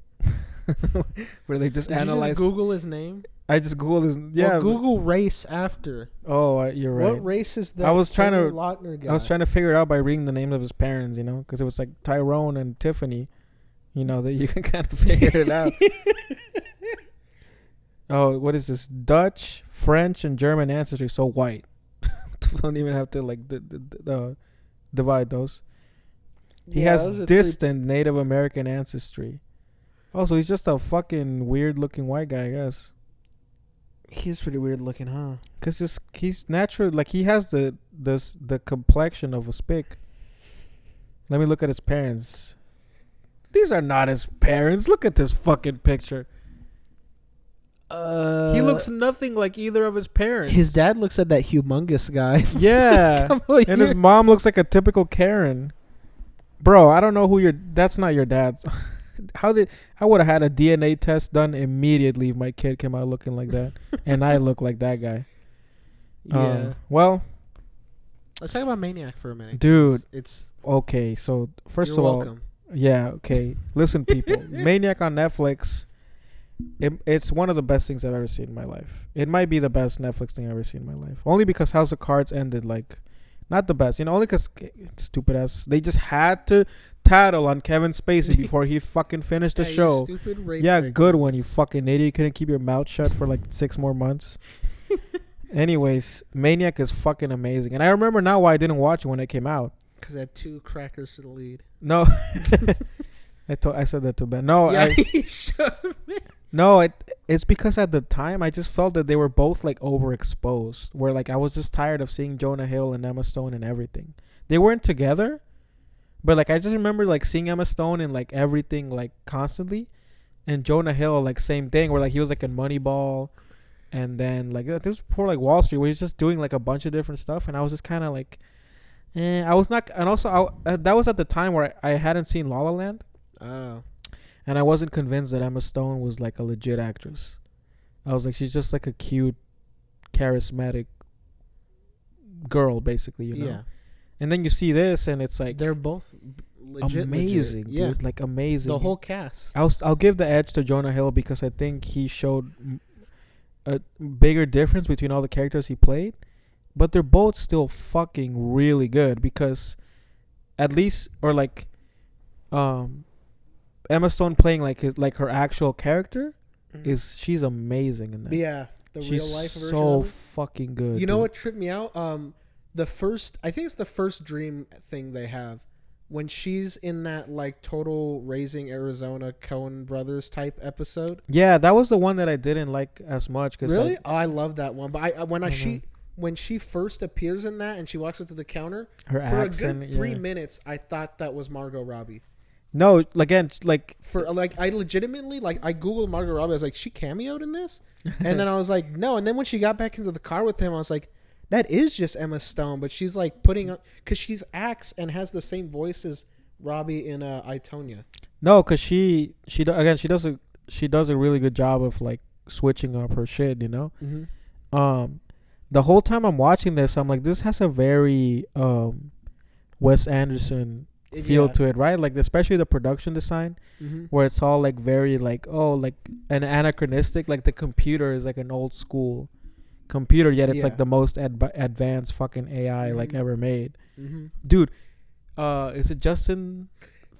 Where they just Did analyze. you just Google his name? I just Googled his. Yeah. Or Google race after. Oh, you're right. What race is that? I was trying Taylor to- Lautner guy? I was trying to figure it out by reading the names of his parents, you know, because it was like Tyrone and Tiffany. You know, that you can kind of figure it out. Oh, what is this? Dutch, French, and German ancestry. So white. Don't even have to like divide those. He Yeah, has those are distant Native American ancestry. Oh, so he's just a fucking weird looking white guy, I guess. He's pretty weird looking, huh? Cause he's natural. Like he has the complexion of a spick. Let me look at his parents. These are not his parents. Look at this fucking picture. He looks nothing like either of his parents. His dad looks like that humongous guy. Yeah. And his mom looks like a typical Karen. Bro, I don't know who that's not your dad. I would have had a DNA test done immediately if my kid came out looking like that. And I look like that guy. Yeah. Well, let's talk about Maniac for a minute. Dude. It's okay, so first you're of all, welcome. yeah, okay. Listen, people. Maniac on Netflix. It's one of the best things I've ever seen in my life. It might be the best Netflix thing I've ever seen in my life. Only because House of Cards ended like, not the best. You know, only because stupid ass. They just had to tattle on Kevin Spacey before he fucking finished the show. Stupid rape Yeah, victims. good one, you fucking idiot. You couldn't keep your mouth shut for like 6 more months. Anyways, Maniac is fucking amazing. And I remember now why I didn't watch it when it came out. Because I had 2 crackers to the lead. No. I said that to Ben. No, yeah, he should. No, it's because at the time I just felt that they were both like overexposed. Where like I was just tired of seeing Jonah Hill and Emma Stone and everything. They weren't together, but like I just remember like seeing Emma Stone in like everything like constantly, and Jonah Hill like same thing where like he was like in Moneyball, and then like this was before like Wall Street where he was just doing like a bunch of different stuff, and I was just kind of like, I was not, and also that was at the time where I hadn't seen La La Land. Oh. And I wasn't convinced that Emma Stone was like a legit actress. I was like, she's just like a cute, charismatic girl, basically, you know? Yeah. And then you see this, and it's like they're both amazing, legit. dude. Like amazing. The whole cast. I'll give the edge to Jonah Hill because I think he showed a bigger difference between all the characters he played. But they're both still fucking really good because at least, or like, Emma Stone playing like her actual character she's amazing in that. Yeah, she's real life version so of it. fucking good. You know dude. what tripped me out? I think it's the first dream thing they have when she's in that like total Raising Arizona Coen Brothers type episode. Yeah, that was the one that I didn't like as much. Cause really? I love that one. But Mm-hmm. when she first appears in that and she walks up to the counter, her for accent, a good 3 minutes, I thought that was Margot Robbie. No, again, like For like, I legitimately like I googled Margot Robbie. I was like, she cameoed in this, and then I was like, no. And then when she got back into the car with him, I was like, that is just Emma Stone, but she's like putting up because she's acts and has the same voice as Robbie in I, Tonya. no, cause she does a really good job of like switching up her shit, you know. Mm-hmm. The whole time I'm watching this, I'm like, this has a very Wes Anderson feel to it, right? Like especially the production design, where it's all like very like like an anachronistic. Like the computer is like an old school computer, yet it's like the most advanced fucking AI like ever made. Dude, is it Justin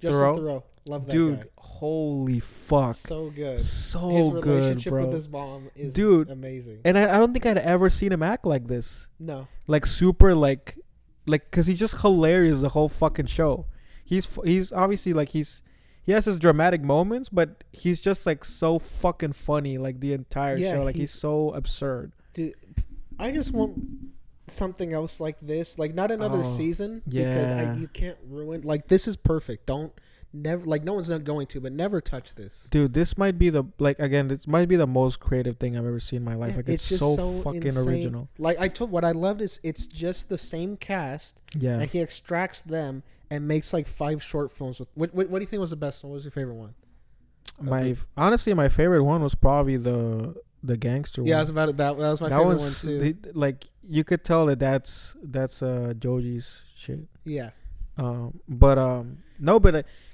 Theroux? Love that dude guy. Holy fuck, So good. so his good, relationship bro. with his mom is amazing. And I don't think I'd ever seen him act like this. No, Like super like because he's just hilarious the whole fucking show. He's obviously like he has his dramatic moments, but he's just like so fucking funny like the entire show. Like he's so absurd. Dude, I just want something else like this, like not another season, because you can't ruin. Like this is perfect. Never like no one's not going to, but never touch this. Dude, this might be the this might be the most creative thing I've ever seen in my life. Like it's so fucking insane. Original. Like what I loved is it's just the same cast. Yeah, and he extracts them and makes like 5 short films. What do you think was the best one? What was your favorite one? Honestly, my favorite one was probably the gangster one. Yeah, that was my favorite one too. Like you could tell that's Joji's shit. Yeah.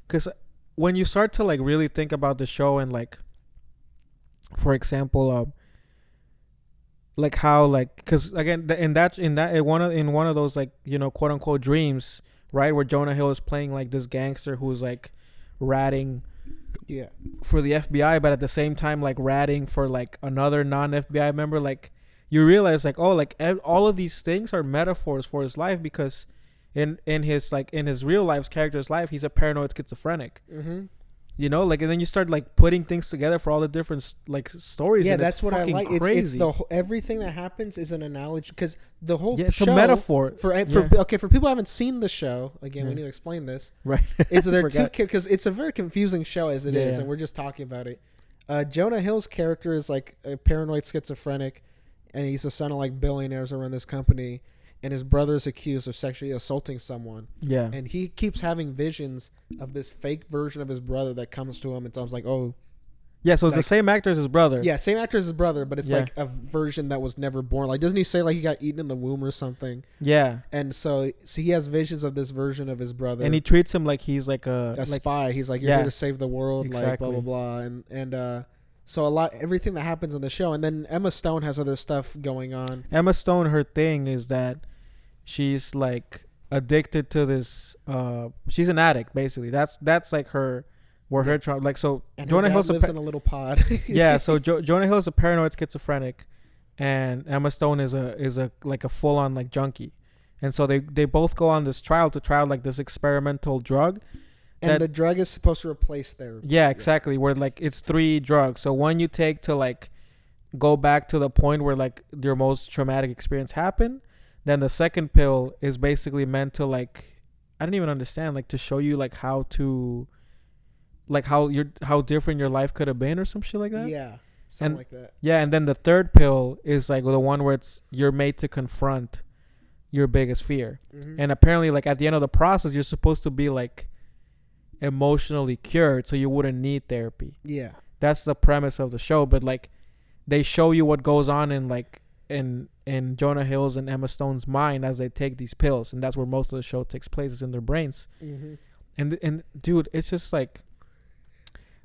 Because when you start to like really think about the show and like, for example, like how like because again in one of those like quote unquote dreams, right, where Jonah Hill is playing like this gangster who's like ratting for the FBI, but at the same time like ratting for like another non-FBI member. Like you realize like all of these things are metaphors for his life, because in his real life's character's life, he's a paranoid schizophrenic. You know, like, and then you start like putting things together for all the different like stories. Yeah, and that's it's what I fucking like. Crazy. It's everything that happens is an analogy because the whole it's show a metaphor for for people who haven't seen the show. Again, we need to explain this. Right. It's there two because it's a very confusing show as it is, and we're just talking about it. Jonah Hill's character is like a paranoid schizophrenic, and he's the son of like billionaires who run this company. And his brother is accused of sexually assaulting someone. Yeah. And he keeps having visions of this fake version of his brother that comes to him and tells him, like, oh. Yeah, so it's like, the same actor as his brother. Yeah, same actor as his brother, but it's like a version that was never born. Like, doesn't he say, like, he got eaten in the womb or something? Yeah. And so he has visions of this version of his brother. And he treats him like he's like a spy. He's like, you're here to save the world, exactly. like, blah, blah, blah. And so everything that happens in the show. And then Emma Stone has other stuff going on. Emma Stone, her thing is that she's like addicted to this. She's an addict, basically. That's like her, where her trauma. Like, so and Jonah Hill lives in a little pod. Yeah, so Jonah Hill is a paranoid schizophrenic, and Emma Stone is a like a full on like junkie, and so they both go on this trial to try like this experimental drug. And the drug is supposed to replace therapy. Yeah, exactly. Where like it's 3 drugs. So one you take to like go back to the point where like your most traumatic experience happened. Then the second pill is basically meant to like, I don't even understand, like to show you like how to, like how different your life could have been or some shit like that. Yeah, something like that. Yeah, and then the third pill is like the one where you're made to confront your biggest fear. Mm-hmm. And apparently like at the end of the process, you're supposed to be like emotionally cured so you wouldn't need therapy. Yeah. That's the premise of the show, but like they show you what goes on in like in Jonah Hill's and Emma Stone's mind as they take these pills, and that's where most of the show takes place, is in their brains. Mm-hmm. And dude, it's just like,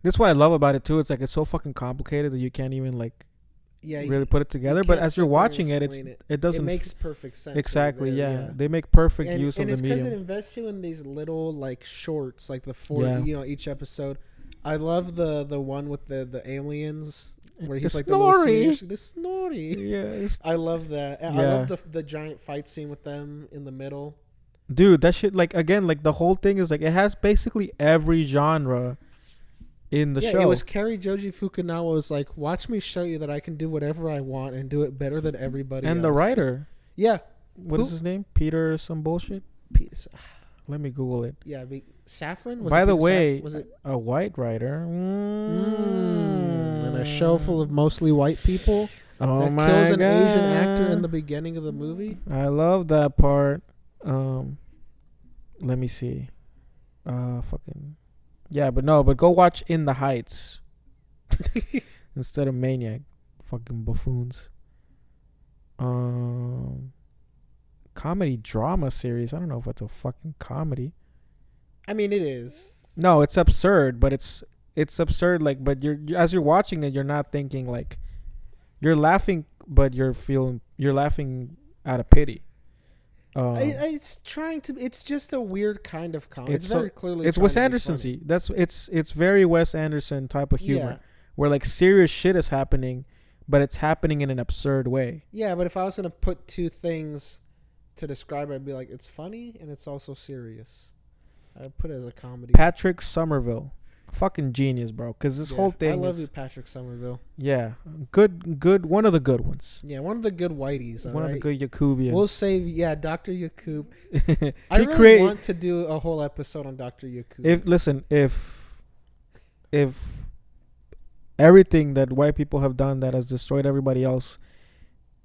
this is what I love about it too. It's like it's so fucking complicated that you can't even like really put it together. But as you're watching it, it doesn't. It makes perfect sense. Exactly. Yeah. They make perfect use of the medium. And it's because it invests you in these little like shorts, like the 4, each episode. I love the one with the aliens. Where he's like the Snorri. Yeah, I love that. Yeah. I love the giant fight scene with them in the middle. Dude, that shit, like, again, like the whole thing is like it has basically every genre in the show. It was Cary Joji Fukunawa was like, watch me show you that I can do whatever I want and do it better than everybody else. And the writer. Yeah. What is his name? Peter some bullshit? Let me Google it. Yeah, Safran? By the way, was it a white writer? And a show full of mostly white people that kills an Asian actor in the beginning of the movie. I love that part. Let me see. But go watch In the Heights instead of Maniac. Fucking buffoons. Comedy drama series. I don't know if it's a fucking comedy. I mean, it is. No, it's absurd, but it's absurd. Like, but as you're watching it, you're not thinking like, you're laughing, but you're laughing out of pity. It's just a weird kind of comedy. It's very clearly. It's Wes Anderson-y. It's very Wes Anderson type of humor, where like serious shit is happening, but it's happening in an absurd way. Yeah, but if I was gonna put 2 things to describe it, I'd be like, it's funny and it's also serious. I'd put it as a comedy. Patrick Somerville, fucking genius, bro. Because this whole thing. I love you, Patrick Somerville. Yeah, good. One of the good ones. Yeah, one of the good whiteys. One of the good Yakubians. We'll save. Yeah, Dr. Yakub. I really want to do a whole episode on Dr. Yakub. If everything that white people have done that has destroyed everybody else,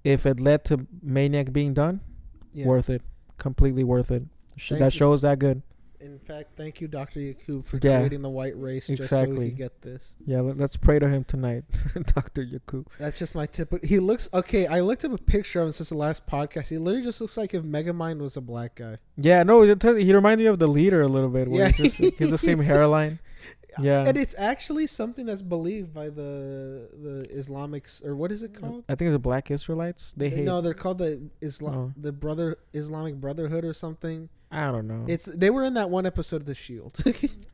if it led to Maniac being done, worth it. Completely worth it. That show is that good. In fact, thank you, Dr. Yakub, for creating the white race just so we could get this. Yeah, let's pray to him tonight, Dr. Yakub. That's just my typical. He looks okay. I looked up a picture of him since the last podcast. He literally just looks like if Megamind was a black guy. Yeah, no, he reminds me of the leader a little bit. Where he's the same hairline. Yeah, and it's actually something that's believed by the Islamics, or what is it called? I think it's the Black Israelites. They hate. No, they're called the Islamic Brotherhood or something. I don't know. They were in that one episode of The Shield.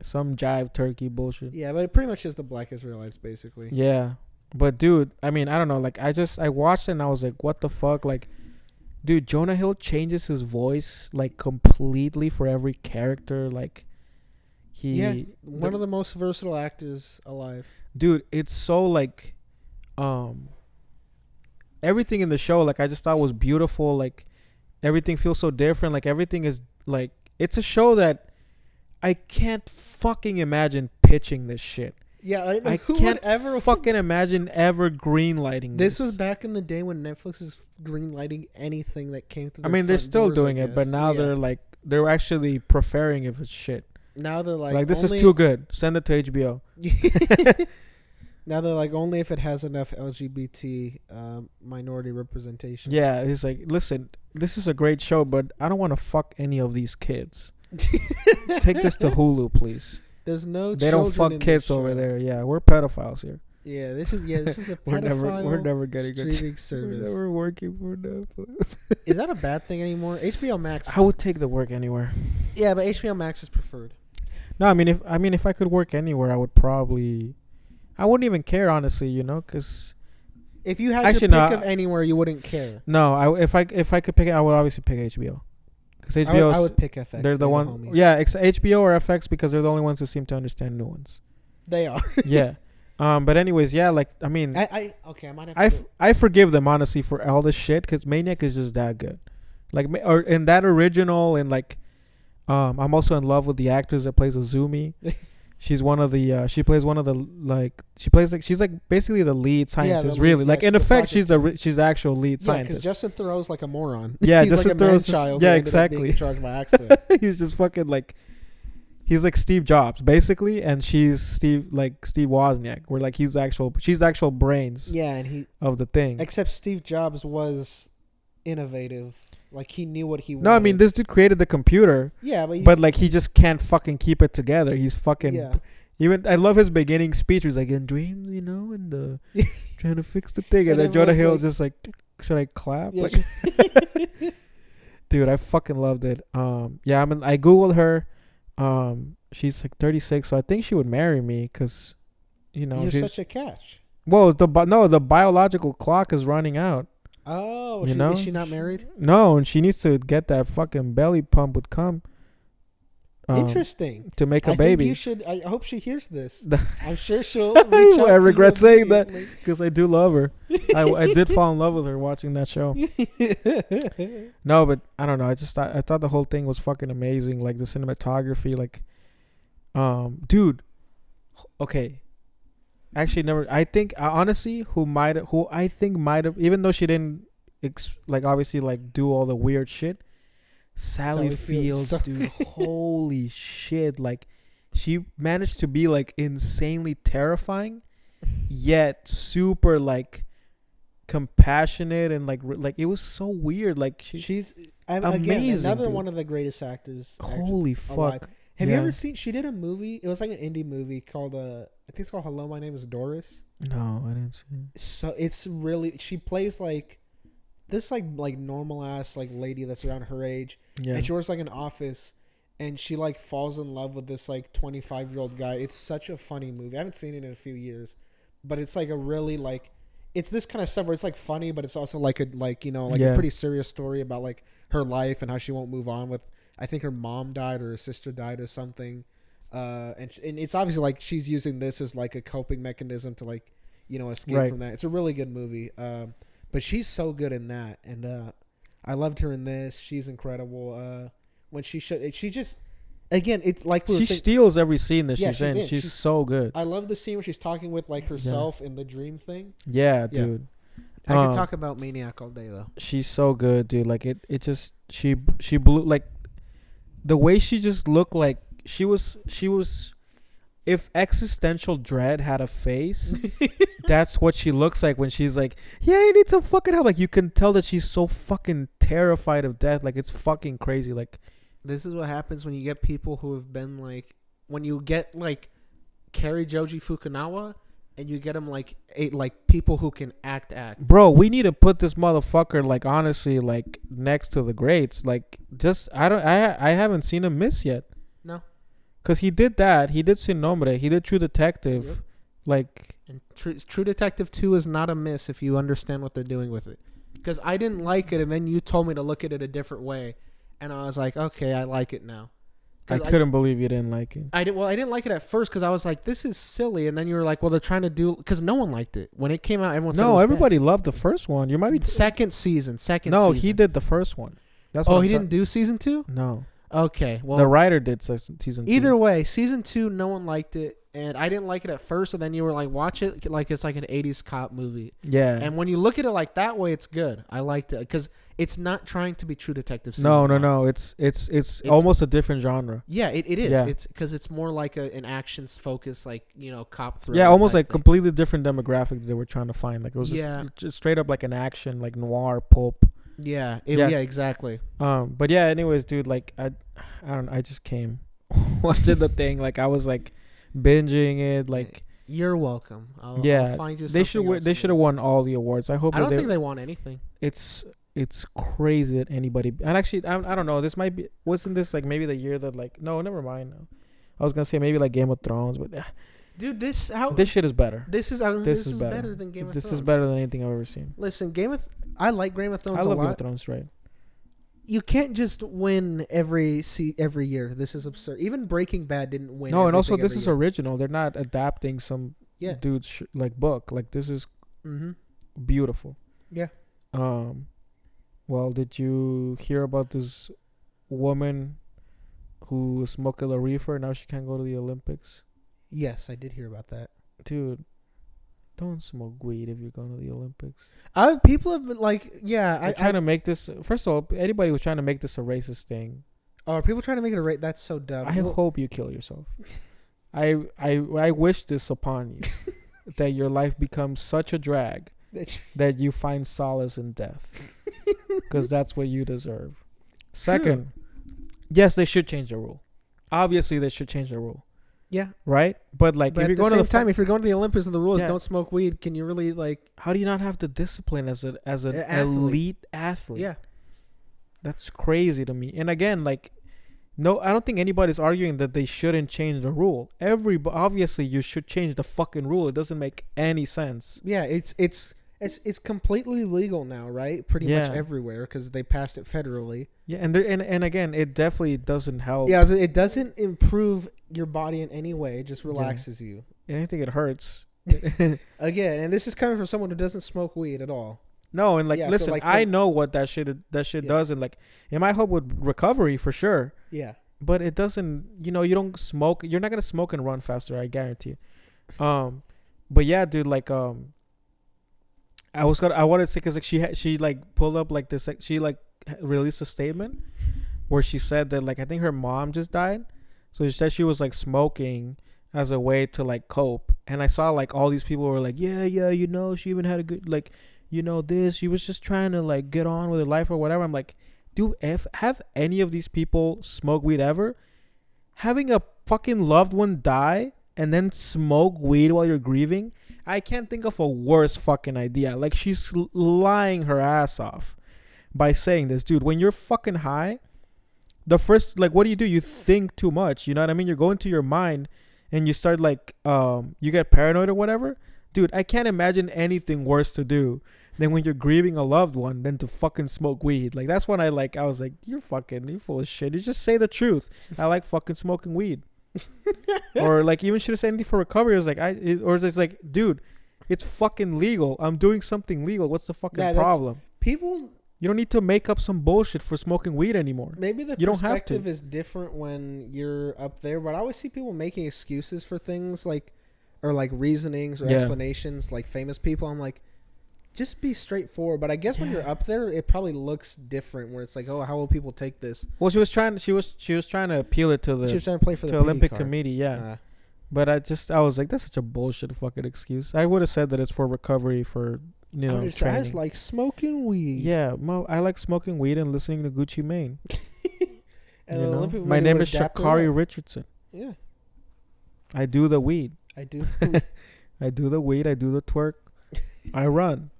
Some jive turkey bullshit. Yeah, but it pretty much is the Black Israelites, basically. Yeah, but dude, I mean, I don't know. Like, I watched it and I was like, what the fuck? Like, dude, Jonah Hill changes his voice like completely for every character. Like, One of the most versatile actors alive. Dude, it's so like, everything in the show, like I just thought was beautiful. Like everything feels so different. Like everything is like, it's a show that I can't fucking imagine pitching this shit. Yeah, I who can't would ever fucking imagine ever greenlighting this. This was back in the day when Netflix was greenlighting anything that came through. I mean, they're still doing it, but now they're actually preferring if it's shit. Now they're like this is too good. Send it to HBO. Now they're like, only if it has enough LGBT minority representation. Yeah, he's like, listen, this is a great show, but I don't want to fuck any of these kids. Take this to Hulu, please. There's no. They don't fuck kids over there. Yeah, we're pedophiles here. Yeah, this is a we're pedophile never getting streaming service. We're never working for Netflix. Is that a bad thing anymore? HBO Max. I would take the work anywhere. Yeah, but HBO Max is preferred. No, I mean if I could work anywhere, I would probably. I wouldn't even care, honestly, because if you had to pick of anywhere, you wouldn't care. No, if I could pick it, I would obviously pick HBO. Because HBO, I would pick FX. They're the one. Yeah, HBO or FX because they're the only ones who seem to understand new ones. They are. Yeah. But anyways, yeah, like I mean, I might have. I forgive them honestly for all this shit because Maniac is just that good. Like, or in that original, and like, I'm also in love with the actress that plays Azumi. She's one of the. She plays one of the she's like basically the lead scientist. Yeah, really, like in effect, she's the actual lead scientist. Because Justin Theroux's like a moron. Yeah, he's Justin like Theroux's. Yeah, exactly. Charged by accident. He's just fucking like. He's like Steve Jobs basically, and she's Steve Wozniak. Where like she's the actual brains. Yeah, and of the thing. Except Steve Jobs was innovative. Like he knew what he wanted. No, I mean this dude created the computer. Yeah, but like he just can't fucking keep it together. He's fucking. Yeah. Even I love his beginning speech. He's like, in dreams, and trying to fix the thing, and then Jonah Hill's just like, should I clap? Yeah, like, dude, I fucking loved it. Yeah, I googled her. She's like 36, so I think she would marry me because, you're such a catch. Well, the biological clock is running out. Oh, is she not married? No, and she needs to get that fucking belly pump with cum. Interesting. To make a baby. You should. I hope she hears this. I'm sure she'll. Reach out I regret saying that because I do love her. I did fall in love with her watching that show. No, but I don't know. I thought the whole thing was fucking amazing. Like the cinematography, like, dude. Okay. Actually, never. I think honestly, who I think might have, even though she didn't, obviously do all the weird shit. Sally Fields, dude, holy shit! Like, she managed to be insanely terrifying, yet super compassionate and it was so weird. Like she's amazing. Again, another dude. One of the greatest actors. Holy fuck! Alive. Have you ever seen? She did a movie. It was like an indie movie called I think it's called Hello, My Name Is Doris. No, I didn't see it. So it's really, she plays this normal ass lady that's around her age, and she works an office, and she falls in love with this 25-year-old guy. It's such a funny movie. I haven't seen it in a few years, but it's a really it's this kind of stuff where it's funny, but it's also a pretty serious story about her life and how she won't move on with. I think her mom died or her sister died or something, and it's obviously she's using this as a coping mechanism to escape from that. It's a really good movie. But she's so good in that, and I loved her in this. She's incredible. When she just, again, it's she steals every scene that she's in. She's so good. I love the scene where she's talking with herself in the dream thing. Yeah, dude. I could talk about Maniac all day though. She's so good, dude. It just she blew the way she just looked she was. If existential dread had a face, that's what she looks like when she's yeah, you need some fucking help. You can tell that she's so fucking terrified of death. It's fucking crazy. This is what happens when you get people who have been when you get Cary Joji Fukunawa, and you get them people who can act. Bro, we need to put this motherfucker honestly next to the greats. I haven't seen him miss yet. No. Because he did that. He did Sin Nombre. He did True Detective. Yep. And True Detective 2 is not a miss if you understand what they're doing with it. Because I didn't like it, and then you told me to look at it a different way. And I was like, okay, I like it now. I couldn't believe you didn't like it. I didn't like it at first because I was like, this is silly. And then you were like, well, they're trying to do... Because no one liked it. When it came out, everyone said it No, was everybody loved the first one. You might be... Second season. No, he did the first one. That's what he didn't do season 2? No. Okay, well... The writer did season 2. Either way, season 2, no one liked it. And I didn't like it at first. And then you were like, watch it like it's like an 80s cop movie. Yeah. And when you look at it like that way, it's good. I liked it. Because it's not trying to be True Detective season No. It's almost a different genre. Yeah, it is. Yeah. It's because it's more like an actions focused, like, cop thriller. Yeah, almost like thing. completely different demographic that they were trying to find. Like it was just straight up like an action, like noir pulp. Yeah, exactly. But yeah, anyways, dude, like I don't know, I just came watching the thing. Like I was like binging it. Like you're welcome. I'll find you. They should have won all the awards. I hope. I don't think they won anything. It's crazy that anybody. And actually, I don't know. This might be. Wasn't this like maybe the year that like? No, never mind. No. I was gonna say maybe like Game of Thrones, but dude, this shit is better. This is better than Game of Thrones. This is better than anything I've ever seen. Listen, I like Game of Thrones. I love a lot. Game of Thrones, right? You can't just win every year. This is absurd. Even Breaking Bad didn't win. No, and also this is original. They're not adapting some dude's like book. Like this is beautiful. Yeah. Well, did you hear about this woman who was smoking a reefer? Now she can't go to the Olympics. Yes, I did hear about that. Dude, don't smoke weed if you're going to the Olympics. People have been like, they're trying to make this. First of all, anybody was trying to make this a racist thing. Oh, are people trying to make it a race? That's so dumb. I hope you kill yourself. I wish this upon you, that your life becomes such a drag that you find solace in death, because that's what you deserve. Second, yes, they should change the rule. Obviously, they should change the rule. Yeah. Right? But like, if you're going to the if you're going to the Olympics and the rule is don't smoke weed, can you really like? How do you not have the discipline as an elite athlete? Yeah. That's crazy to me. And again, like, no, I don't think anybody's arguing that they shouldn't change the rule. Obviously, you should change the fucking rule. It doesn't make any sense. Yeah, it's completely legal now, right? Pretty much everywhere because they passed it federally. Yeah, and again, it definitely doesn't help. Yeah, it doesn't improve your body in any way. It just relaxes you. And I think it hurts. Again, and this is coming from someone who doesn't smoke weed at all. No, and like, listen, so like I know what that shit does, and like, it might help with recovery for sure. Yeah. But it doesn't, you don't smoke. You're not gonna smoke and run faster, I guarantee you. But yeah, dude, like, I wanted to say, cause like she like pulled up like this, like, she like released a statement where she said that like I think her mom just died, so she said she was like smoking as a way to like cope. And I saw like all these people were like, yeah, she even had a good like. This, she was just trying to like get on with her life or whatever. I'm like, dude, have any of these people smoke weed ever? Having a fucking loved one die and then smoke weed while you're grieving, I can't think of a worse fucking idea. Like, she's lying her ass off by saying this. Dude, when you're fucking high, the first, like, what do? You think too much. You know what I mean? You're going to your mind and you start like, you get paranoid or whatever. Dude, I can't imagine anything worse to do than when you're grieving a loved one than to fucking smoke weed. Like, that's when I was like, you're full of shit. You just say the truth. I like fucking smoking weed. Or like, even should have said anything for recovery. I was like, it's like, dude, it's fucking legal. I'm doing something legal. What's the fucking problem? People, you don't need to make up some bullshit for smoking weed anymore. Maybe the perspective is different when you're up there, but I always see people making excuses for things like, or like reasonings or explanations, like famous people. I'm like, just be straightforward. But I guess when you're up there, it probably looks different. Where it's like, oh, how will people take this? Well, she was trying to appeal it to the. She was trying to play for the Olympic committee, yeah. But I was like, that's such a bullshit fucking excuse. I would have said that it's for recovery, for training. I just like smoking weed. Yeah, I like smoking weed and listening to Gucci Mane. And my name is Sha'Carri Richardson. Yeah, I do the weed. I do. I do the weed. I do the twerk. I run.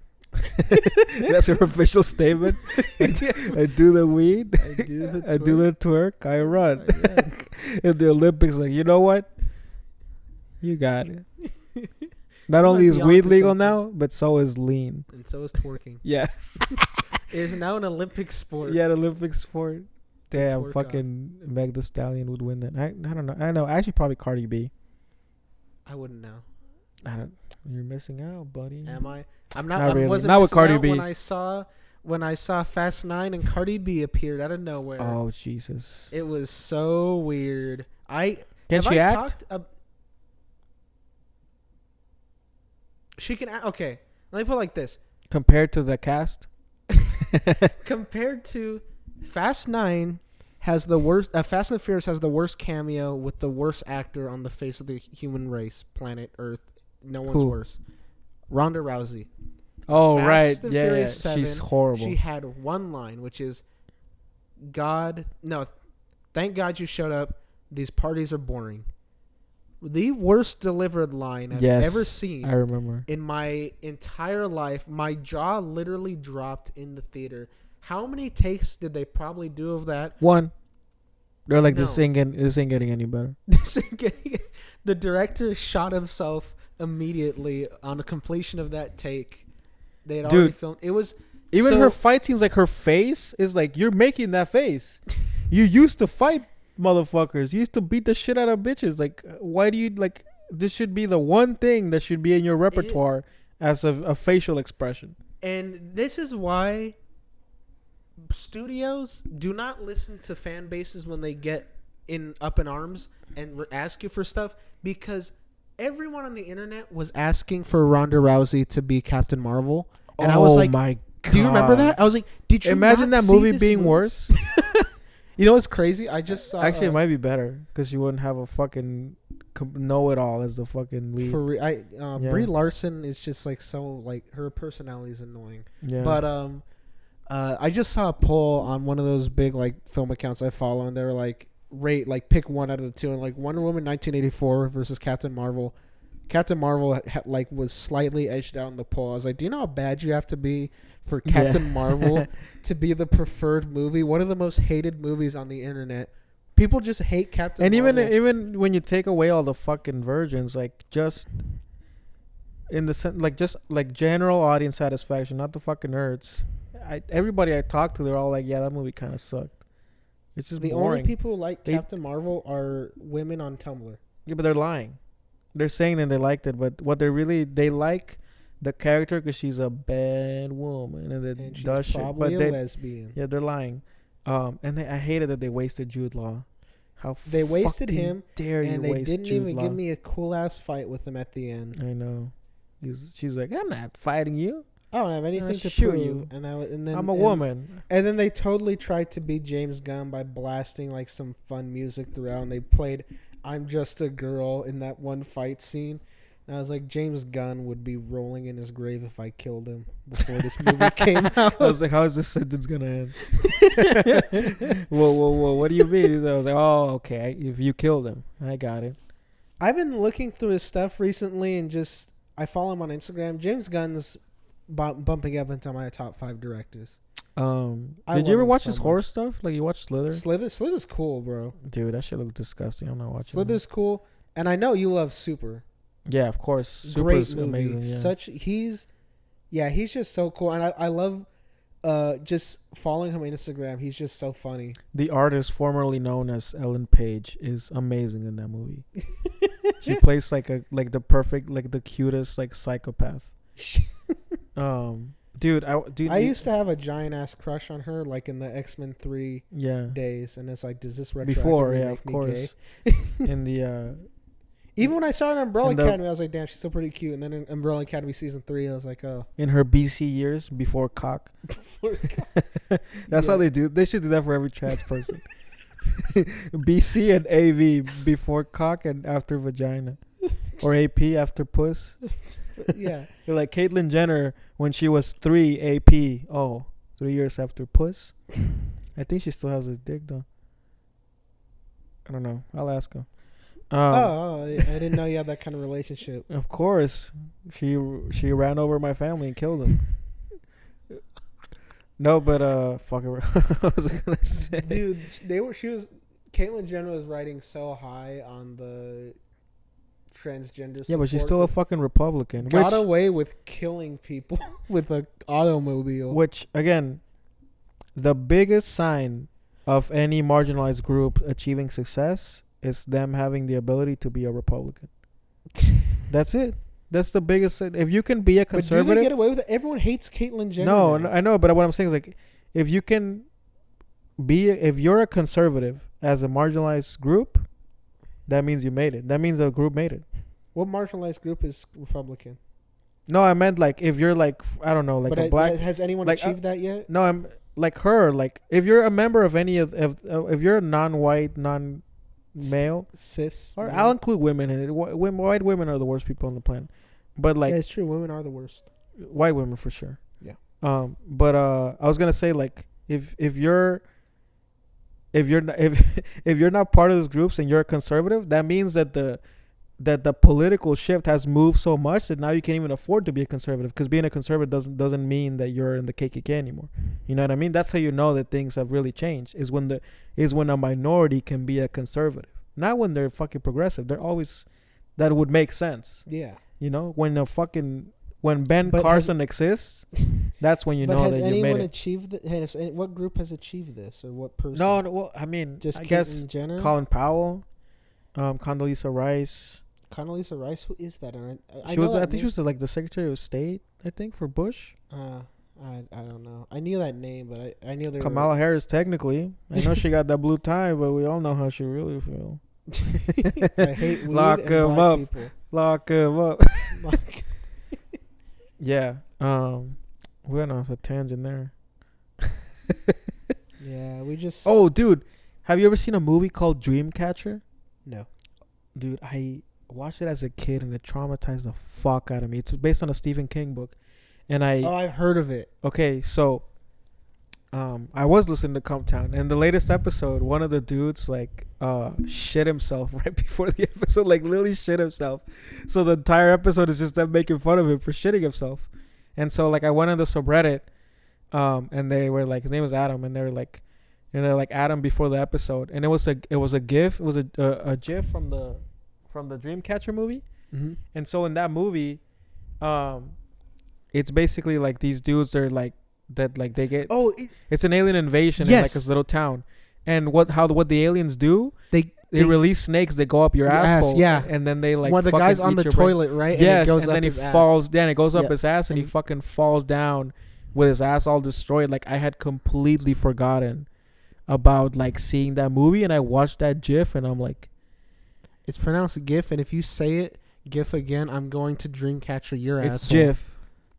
That's her official statement. I do the weed. I do the twerk. I run. In the Olympics, like, you know what? You got it. Not only is weed legal now, but so is lean. And so is twerking. Yeah. It is now an Olympic sport. Yeah, an Olympic sport. Damn, twerk fucking Meg The Stallion would win that. I don't know. I know. Actually, probably Cardi B. I wouldn't know. I don't. You're missing out, buddy. Am I? I'm not. Not I really. wasn't Not with missing Cardi out B. when I saw Fast 9 and Cardi B appeared out of nowhere. Oh Jesus! It was so weird. Can she act? She can act. Okay, let me put it like this. Compared to the cast. Compared to Fast 9 has the worst. Fast and Furious has the worst cameo with the worst actor on the face of the human race, planet Earth. No one's worse. Ronda Rousey. Oh Fast right, and yeah, Furious 7, she's horrible. She had one line, which is, thank God you showed up. These parties are boring. The worst delivered line I've ever seen. I remember. In my entire life, my jaw literally dropped in the theater. How many takes did they probably do of that? One. They're like, this ain't getting any better. The director shot himself immediately on the completion of that take. They had already filmed. It was even her fight scenes. Like her face is like, you're making that face. You used to fight motherfuckers. You used to beat the shit out of bitches. Like, why do you like? This should be the one thing that should be in your repertoire as a facial expression. And this is why studios do not listen to fan bases when they get up in arms and ask you for stuff, because everyone on the internet was asking for Ronda Rousey to be Captain Marvel, and I was like, my God. Do you remember that? I was like, did you imagine that movie being worse? You know what's crazy? I just saw. Actually, it might be better because you wouldn't have a fucking know-it-all as the fucking lead. Brie Larson is just like so like her personality is annoying. Yeah. But I just saw a poll on one of those big like film accounts I follow, and they were like pick one out of the two, and like Wonder Woman 1984 versus Captain Marvel. Captain Marvel was slightly edged out in the poll. I was like, do you know how bad you have to be for Captain Marvel to be the preferred movie? One of the most hated movies on the internet. People just hate Captain Marvel. And even when you take away all the fucking virgins, like just in the like just like general audience satisfaction, not the fucking nerds. Everybody I talk to, they're all like, yeah, that movie kind of sucked. It's just the boring. only people who like Captain Marvel are women on Tumblr. Yeah, but they're lying. They're saying that they liked it, but what they like the character because she's a bad woman and she's does probably shit. But a lesbian. Yeah, they're lying. I hated that they wasted Jude Law. How they wasted him, dare and you they waste didn't Jude even Law. give me a cool ass fight with him at the end. I know. She's like, I'm not fighting you. I don't have anything to shoot prove. you. And then I'm a woman. And then they totally tried to be James Gunn by blasting like some fun music throughout, and they played "I'm Just a Girl" in that one fight scene. And I was like, James Gunn would be rolling in his grave if I killed him before this movie came out. I was like, how is this sentence gonna end? Whoa! What do you mean? I was like, oh, okay. If you killed him, I got it. I've been looking through his stuff recently, and I follow him on Instagram. James Gunn's bumping up into my top 5 directors. Did you ever watch his horror stuff? Like you watched Slither? Slither's cool, bro. Dude, that shit looked disgusting. I'm not watching. Slither's cool, and I know you love Super. Yeah, of course. Super's great movie. Amazing. Yeah. He's just so cool, and I love just following him on Instagram. He's just so funny. The artist formerly known as Ellen Page is amazing in that movie. She plays like the perfect, like the cutest, like psychopath. Dude, I used to have a giant ass crush on her, like in the X-Men 3 days, and it's like, does this retroactively make me gay? In the even when I saw her in Umbrella Academy, I was like, damn, she's still pretty cute. And then in Umbrella Academy season 3, I was like, oh. In her BC years, before cock. That's how they do. They should do that for every trans person. BC and AV before cock and after vagina. Or AP after puss. Yeah. You're like Caitlyn Jenner when she was 3 AP. Oh, 3 years after puss. I think she still has a dick though. I don't know. I'll ask her. I didn't know you had that kind of relationship. Of course, she ran over my family and killed them. No, but fuck it. What was I gonna say? Dude, Caitlyn Jenner was riding so high on the transgender support. Yeah, but she's still a fucking Republican. Got away with killing people with an automobile. Which, again, the biggest sign of any marginalized group achieving success is them having the ability to be a Republican. That's it. That's the biggest. If you can be a conservative, but do they get away with it? Everyone hates Caitlyn Jenner. No, I know, but what I'm saying is like, if you can if you're a conservative as a marginalized group, that means you made it. That means a group made it. What marginalized group is Republican? No, I meant like if you're like I don't know, like a black. Has anyone like, achieved that yet? No, I'm like her. Like if you're a member of any of if you're a non-white, non-male, cis, or I'll include women in it. White women are the worst people on the planet, but like yeah, it's true. Women are the worst. White women for sure. Yeah. But I was gonna say like if you're if you're not part of those groups and you're a conservative, that means that the political shift has moved so much that now you can't even afford to be a conservative, because being a conservative doesn't mean that you're in the KKK anymore. You know what I mean? That's how you know that things have really changed, is when a minority can be a conservative, not when they're fucking progressive. They're always, that would make sense. Yeah. You know, when Ben Carson exists, that's when you know that you made it. Has anyone achieved what group has achieved this, or what person? No, well, I mean, just I guess Jenner? Colin Powell, Condoleezza Rice. Condoleezza Rice, who is that? And I think she was like the Secretary of State, I think, for Bush. I don't know. I knew that name, but I knew there. Kamala Harris, technically. I know she got that blue tie, but we all know how she really feels. I hate weed Lock and him black up. people. Lock him up. Yeah. We went off a tangent there. Yeah, we just. Oh, dude, have you ever seen a movie called Dreamcatcher? No. Dude, I watched it as a kid and it traumatized the fuck out of me. It's based on a Stephen King book, and I've heard of it. Okay, so I was listening to Comptown, and the latest episode, one of the dudes like shit himself right before the episode, like literally shit himself. So the entire episode is just them making fun of him for shitting himself. And so like I went on the subreddit, and they were like, his name was Adam, and they're like Adam before the episode, and it was a GIF, it was a GIF from the Dreamcatcher movie. Mm-hmm. And so in that movie, it's basically like these dudes, they're like that, like they get it's an alien invasion in like this little town, and what the aliens do, they release snakes that go up your asshole, and then they like the guy's on the toilet, right? Yes, and then he falls down, it goes up his ass, and he fucking falls down with his ass all destroyed. Like I had completely forgotten about like seeing that movie, and I watched that GIF, and I'm like, it's pronounced GIF, and if you say it GIF again, I'm going to Dreamcatcher your asshole. It's GIF.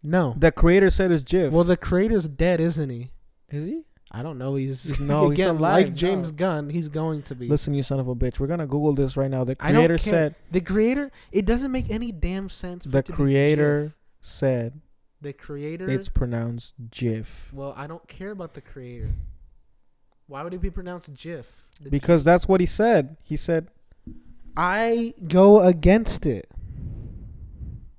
No, the creator said it's GIF. Well, the creator's dead, isn't he? Is he? I don't know. He's he's alive. Like James Gunn, he's going to be. Listen, you son of a bitch. We're gonna Google this right now. The creator said. The creator. It doesn't make any damn sense. The creator said. The creator. It's pronounced GIF. Well, I don't care about the creator. Why would it be pronounced GIF? Because that's what he said. He said, I go against it.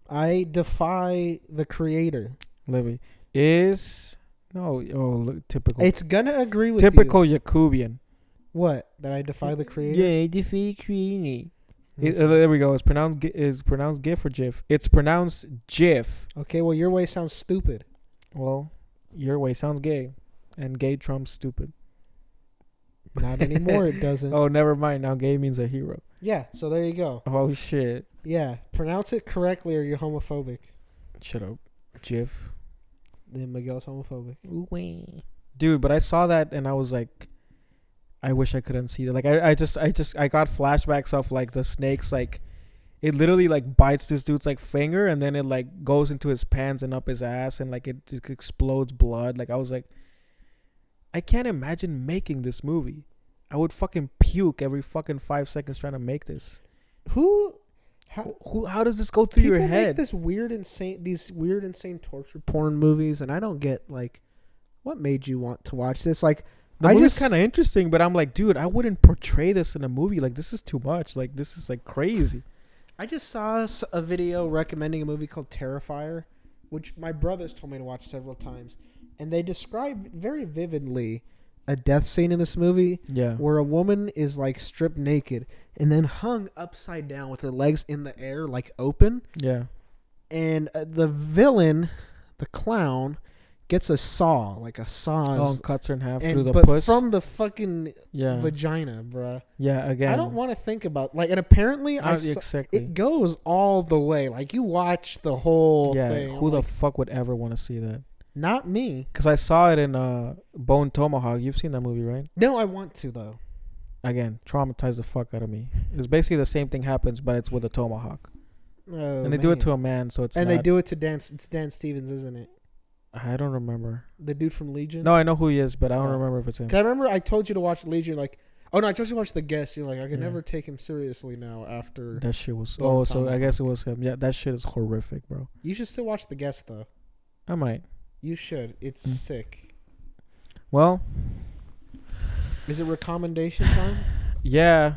I defy the creator. Libby is look, typical. It's gonna agree with typical Yakubian. What? That I defy the creator? Yeah, I defy creator. There we go. It's pronounced GIF or GIF. It's pronounced GIF. Okay, well your way sounds stupid. Well, your way sounds gay, and gay trumps stupid. Not anymore. It doesn't. Oh, never mind. Now gay means a hero. Yeah. So there you go. Oh shit. Yeah. Pronounce it correctly, or you're homophobic. Shut up. GIF. Then Miguel's homophobic. Ooh-wee. Dude, but I saw that and I was like, I wish I could unsee that. Like I got flashbacks of like the snakes, like it literally like bites this dude's like finger, and then it like goes into his pants and up his ass, and like it explodes blood. Like I was like, I can't imagine making this movie. I would fucking puke every fucking 5 seconds trying to make this. How does this go through your head? These weird, insane torture porn movies, and I don't get like, what made you want to watch this? Like, the movie's kind of interesting, but I'm like, dude, I wouldn't portray this in a movie. Like, this is too much. Like, this is like crazy. I just saw a video recommending a movie called Terrifier, which my brothers told me to watch several times, and they described very vividly a death scene in this movie, where a woman is like stripped naked and then hung upside down with her legs in the air, like open. Yeah. And the villain, the clown, gets a saw, like a saw. Oh, and cuts her in half through the but puss. from the fucking Yeah. vagina, bruh. Yeah, again. I don't want to think about and apparently exactly. it goes all the way. Like you watch the whole thing. Who the fuck would ever want to see that? Not me. Because I saw it in Bone Tomahawk. You've seen that movie, right? No, I want to though. Again, traumatized the fuck out of me. It's basically the same thing happens, but it's with a tomahawk. Oh, and they do it to a man, so it's. And they do it to Dan. It's Dan Stevens, isn't it? I don't remember. The dude from Legion. No, I know who he is, but I don't remember if it's him. 'Cause I remember I told you to watch Legion. Like, oh no, I told you to watch The Guest. You're like, I can never take him seriously now after. That shit was. Bone so Tomahawk. I guess it was him. Yeah, that shit is horrific, bro. You should still watch The Guest though. I might. You should. It's sick. Well. Is it recommendation time? Yeah.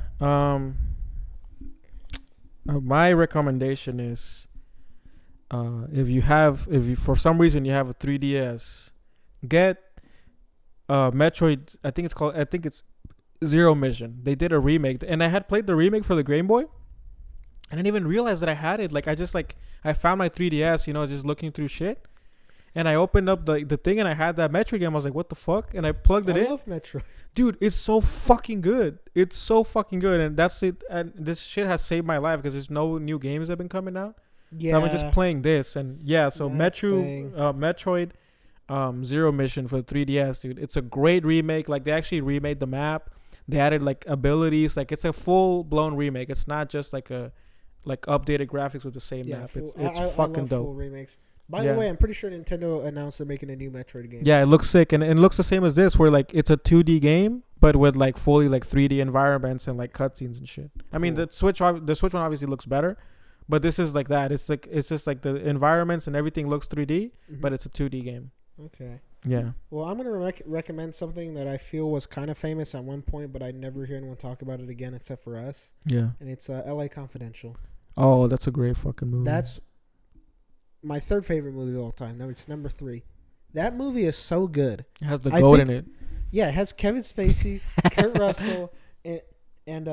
My recommendation is, if you for some reason you have a 3DS, get Metroid. I think it's Zero Mission. They did a remake, and I had played the remake for the Game Boy. I didn't even realize that I had it. Like I found my 3DS, just looking through shit. And I opened up the thing and I had that Metroid game. I was like, what the fuck? And I plugged it in. I love Metroid. Dude, it's so fucking good. It's so fucking good. And that's it. And this shit has saved my life because there's no new games that have been coming out. Yeah. So I'm just playing this. And yeah, so Metroid Zero Mission for the 3DS, dude. It's a great remake. Like they actually remade the map. They added like abilities. Like it's a full blown remake. It's not just like updated graphics with the same map. It's fucking dope. Full remakes. By the way, I'm pretty sure Nintendo announced they're making a new Metroid game. Yeah, it looks sick, and it looks the same as this, where like it's a 2D game, but with like fully like 3D environments and like cutscenes and shit. Cool. I mean, the Switch one obviously looks better, but this is like that. It's just like the environments and everything looks 3D, but it's a 2D game. Okay. Yeah. Well, I'm gonna recommend something that I feel was kind of famous at one point, but I never hear anyone talk about it again except for us. Yeah. And it's L.A. Confidential. Oh, that's a great fucking movie. That's my third favorite movie of all time. No, it's number 3. That movie is so good. It has the goat in it. Yeah, it has Kevin Spacey, Kurt Russell, and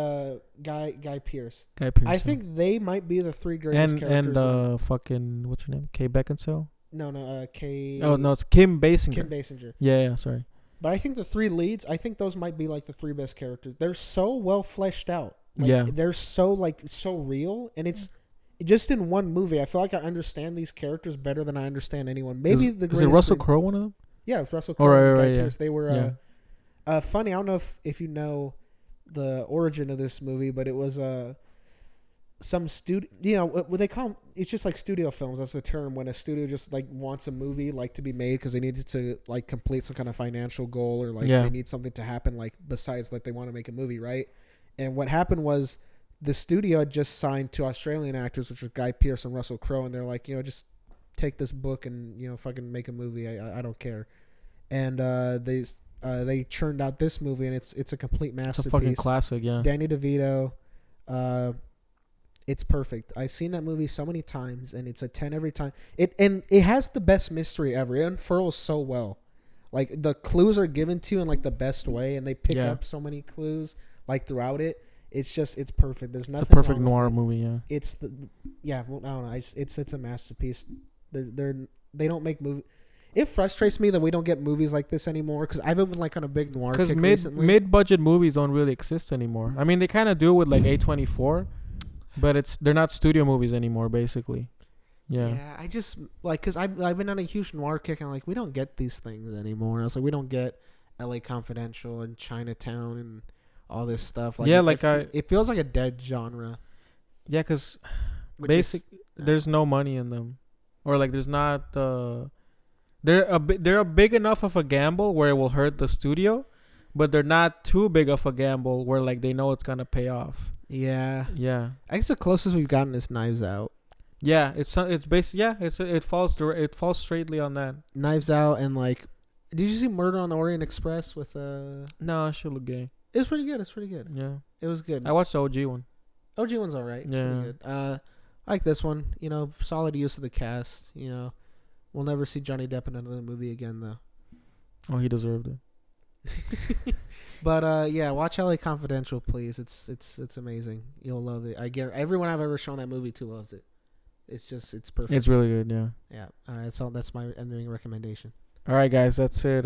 Guy Pearce. I think they might be the 3 greatest characters. And fucking what's her name? Kay Beckinsale. No, Kay. Oh no, it's Kim Basinger. Kim Basinger. Yeah, sorry. But I think the 3 leads. I think those might be like the 3 best characters. They're so well fleshed out. They're so real, and it's. Just in one movie, I feel like I understand these characters better than I understand anyone. Maybe the greatest. Is it Russell Crowe one of them? Yeah, it's Russell Crowe. Right, yeah. They were funny. I don't know if you know the origin of this movie, but it was some studio. You know what they call them? It's just like studio films. That's the term when a studio just like wants a movie like to be made because they need to like complete some kind of financial goal or like they need something to happen like besides like they want to make a movie, right? And what happened was. The studio had just signed 2 Australian actors, which were Guy Pearce and Russell Crowe, and they're like, just take this book and fucking make a movie. I don't care. And they churned out this movie, and it's a complete masterpiece. It's a fucking classic, yeah. Danny DeVito, it's perfect. I've seen that movie so many times, and it's a 10 every time. It has the best mystery ever. It unfurls so well. Like the clues are given to you in like the best way, and they pick up so many clues like throughout it. It's perfect. There's nothing. It's a perfect noir movie. Yeah. I don't know. It's a masterpiece. They don't make movies. It frustrates me that we don't get movies like this anymore because I've been like on a big noir kick recently. Mid-budget movies don't really exist anymore. I mean, they kind of do with like A24, but they're not studio movies anymore, basically. Yeah. Yeah. I just like because I've been on a huge noir kick and like we don't get these things anymore. I was like we don't get L.A. Confidential and Chinatown and. All this stuff, like it feels like a dead genre. Yeah, because there's no money in them, or like there's not. They're a big enough of a gamble where it will hurt the studio, but they're not too big of a gamble where like they know it's gonna pay off. Yeah, yeah. I guess the closest we've gotten is Knives Out. Yeah, it's basically it falls straightly on that. Knives Out and like, did you see Murder on the Orient Express with No, it should look gay. It's pretty good. Yeah. It was good. I watched the OG one. OG one's alright. It's pretty good. I like this one. Solid use of the cast. We'll never see Johnny Depp in another movie again though. Oh, he deserved it. But yeah, watch LA Confidential, please. It's amazing. You'll love it. I guarantee everyone I've ever shown that movie to loves it. It's perfect. It's really good, yeah. Yeah. All right, that's my ending recommendation. All right, guys, that's it.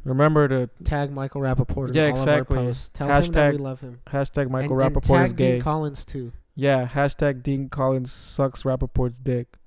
Remember to Tag Michael Rappaport in Yeah, all exactly. of our posts. Tell him that we love him. hashtag Michael And Rappaport is tag gay. Dean Collins too. Yeah, hashtag Dean Collins sucks Rappaport's dick.